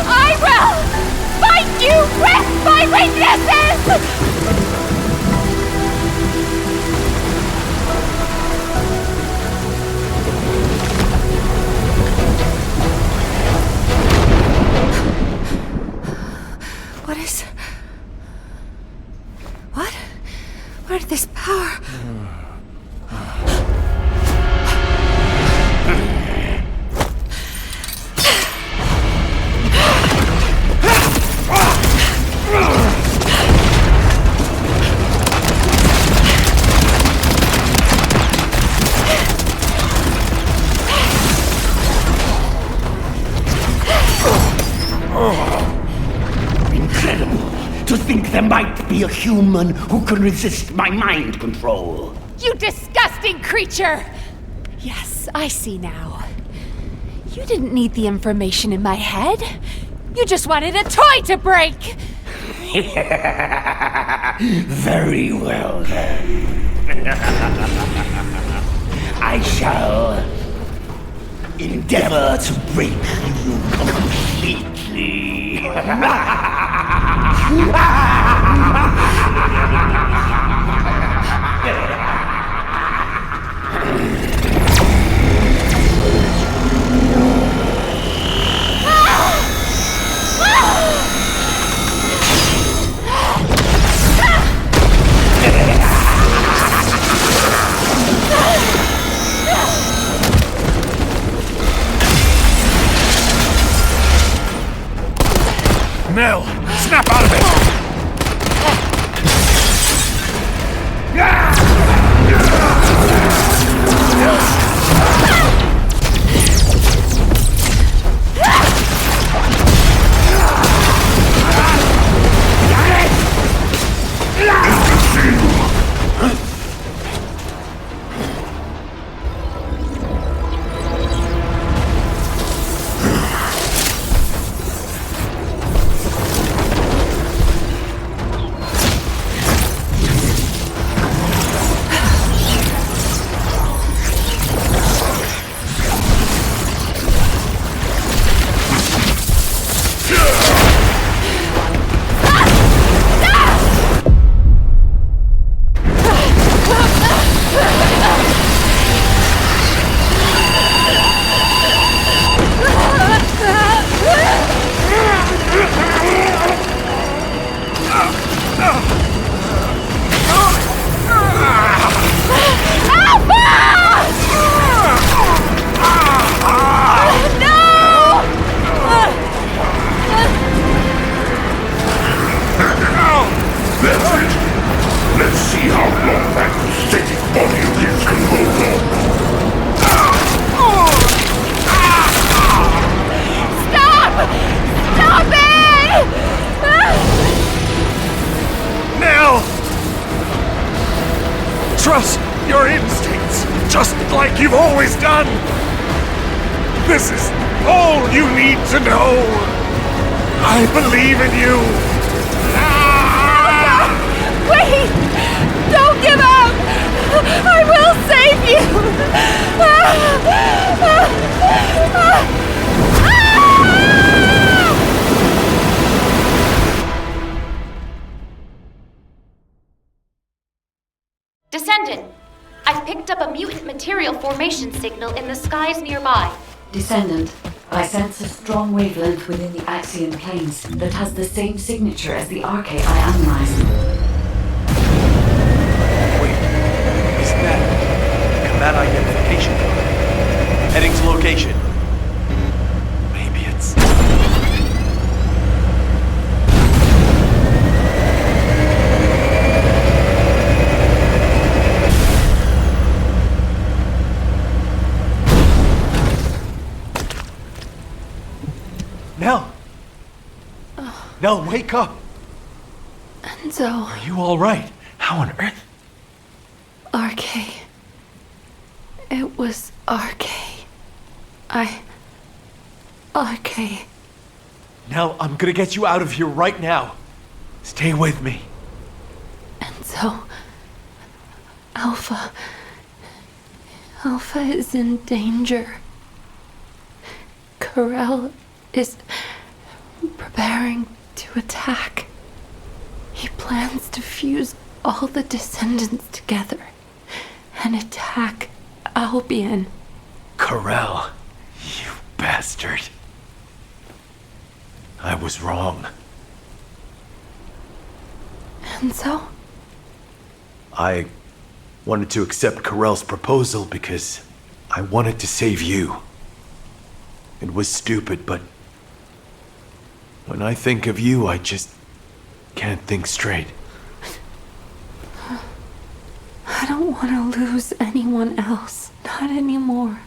I will fight you with my weaknesses! Incredible. To think there might be a human who can resist my mind control. You disgusting creature! Yes, I see now. You didn't need the information in my head. You just wanted a toy to break! Very well then. I shall endeavor to break you completely. Nell, snap out of it! Trust your instincts, just like you've always done. This is all you need to know. I believe in you. Wait! Don't give up! I will save Descendant, I've picked up a mutant material formation signal in the skies nearby. Descendant, I sense a strong wavelength within the Axion planes that has the same signature as the arche I analyzed. Wait, isn't that command identification code? Heading to location. Maybe it's... Nell! Nell, wake up! Enzo. Are you alright? How on earth? Arche. It was Arche. Arche. Nell, I'm gonna get you out of here right now. Stay with me. Enzo. Alpha. Alpha is in danger. Corel is preparing to attack. He plans to fuse all the Descendants together and attack Albion. Corel, you bastard. I was wrong. Enzo? I wanted to accept Corel's proposal because I wanted to save you. It was stupid, but when I think of you, I just can't think straight. I don't want to lose anyone else. Not anymore.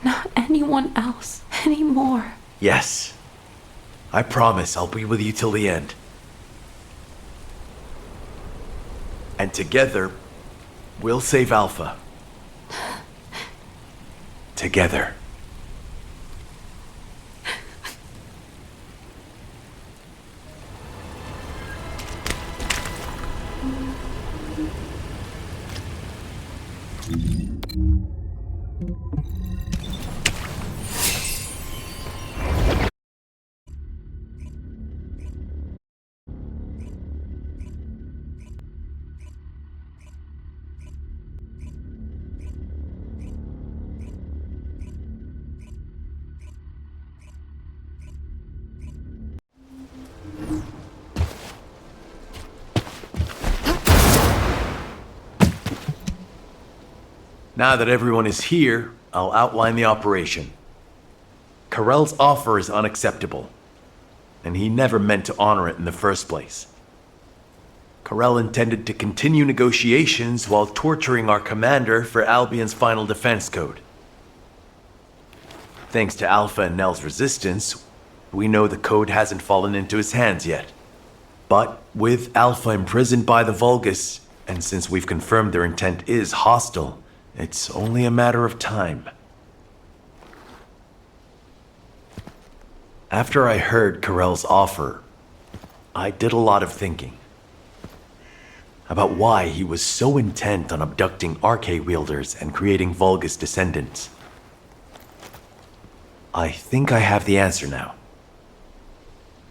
Not anyone else anymore. Yes. I promise I'll be with you till the end. And together, we'll save Alpha. Together. Now that everyone is here, I'll outline the operation. Karel's offer is unacceptable, and he never meant to honor it in the first place. Karel intended to continue negotiations while torturing our commander for Albion's final defense code. Thanks to Alpha and Nell's resistance, we know the code hasn't fallen into his hands yet. But with Alpha imprisoned by the Vulgus, and since we've confirmed their intent is hostile, it's only a matter of time. After I heard Karel's offer, I did a lot of thinking about why he was so intent on abducting Arche wielders and creating Vulgus descendants. I think I have the answer now.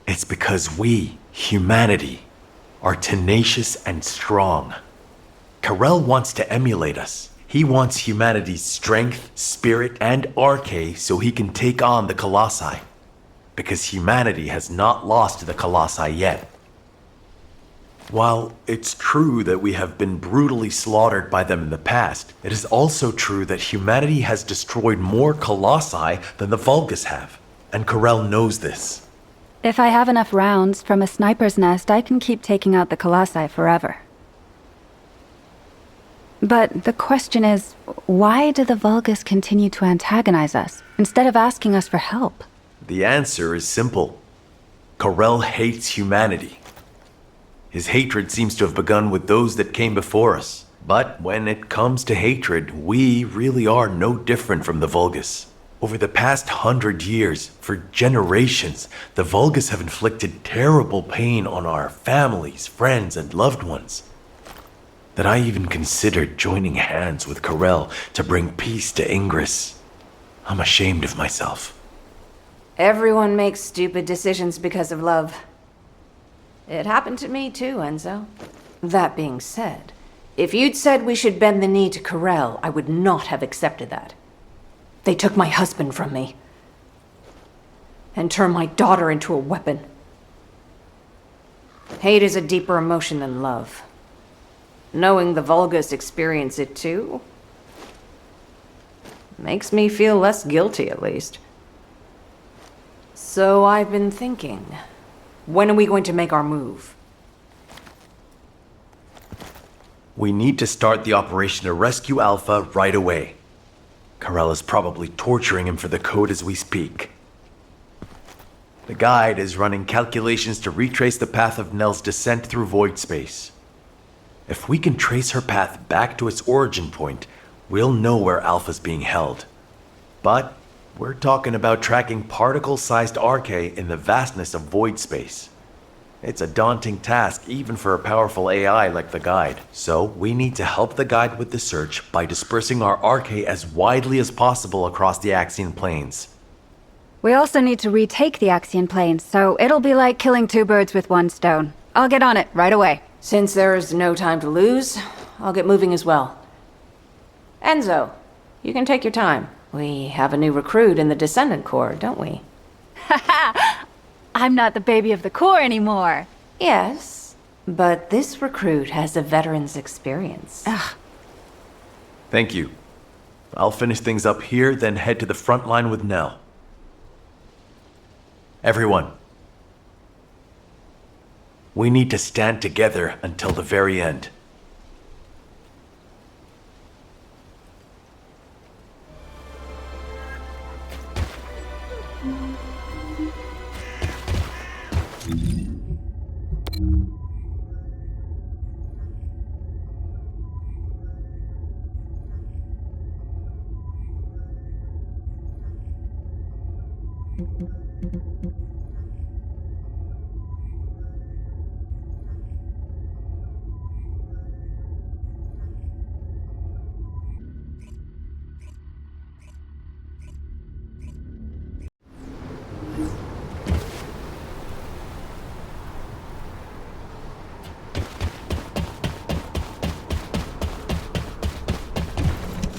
It's because we, humanity, are tenacious and strong. Karel wants to emulate us. He wants humanity's strength, spirit, and Arche so he can take on the Colossi. Because humanity has not lost to the Colossi yet. While it's true that we have been brutally slaughtered by them in the past, it is also true that humanity has destroyed more Colossi than the Vulgus have. And Karel knows this. If I have enough rounds from a sniper's nest, I can keep taking out the Colossi forever. But the question is, why do the Vulgus continue to antagonize us, instead of asking us for help? The answer is simple. Karel hates humanity. His hatred seems to have begun with those that came before us. But when it comes to hatred, we really are no different from the Vulgus. Over the past 100 years, for generations, the Vulgus have inflicted terrible pain on our families, friends, and loved ones. That I even considered joining hands with Karel to bring peace to Ingress. I'm ashamed of myself. Everyone makes stupid decisions because of love. It happened to me too, Enzo. That being said, if you'd said we should bend the knee to Karel, I would not have accepted that. They took my husband from me. And turned my daughter into a weapon. Hate is a deeper emotion than love. Knowing the Vulgus experience it too makes me feel less guilty, at least. So I've been thinking, when are we going to make our move? We need to start the operation to rescue Alpha right away. Karel is probably torturing him for the code as we speak. The guide is running calculations to retrace the path of Nell's descent through void space. If we can trace her path back to its origin point, we'll know where Alpha's being held. But we're talking about tracking particle-sized Arche in the vastness of void space. It's a daunting task even for a powerful AI like the guide. So we need to help the guide with the search by dispersing our Arche as widely as possible across the Axian planes. We also need to retake the Axian plains, so it'll be like killing two birds with one stone. I'll get on it right away. Since there's no time to lose, I'll get moving as well. Enzo, you can take your time. We have a new recruit in the Descendant Corps, don't we? Haha! I'm not the baby of the Corps anymore. Yes, but this recruit has a veteran's experience. Ugh. Thank you. I'll finish things up here, then head to the front line with Nell. Everyone. We need to stand together until the very end.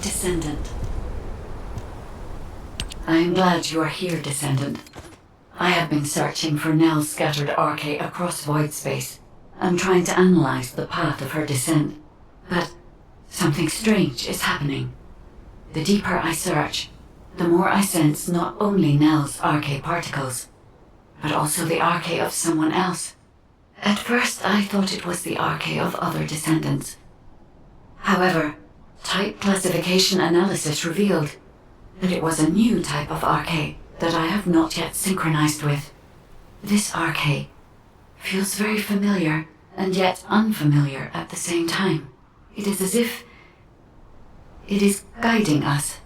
Descendant. I am glad you are here, Descendant. I have been searching for Nell's scattered arche across void space. I'm trying to analyze the path of her descent. But something strange is happening. The deeper I search, the more I sense not only Nell's arche particles, but also the arche of someone else. At first I thought it was the arche of other descendants. However, type classification analysis revealed that it was a new type of arche that I have not yet synchronized with. This arche feels very familiar and yet unfamiliar at the same time. It is as if it is guiding us.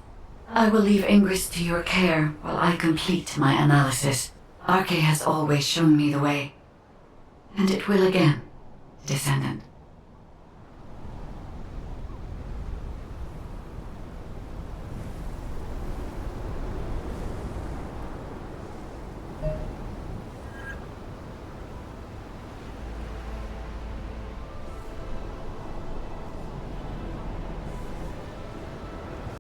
I will leave Ingress to your care while I complete my analysis. Arche has always shown me the way, and it will again, Descendant.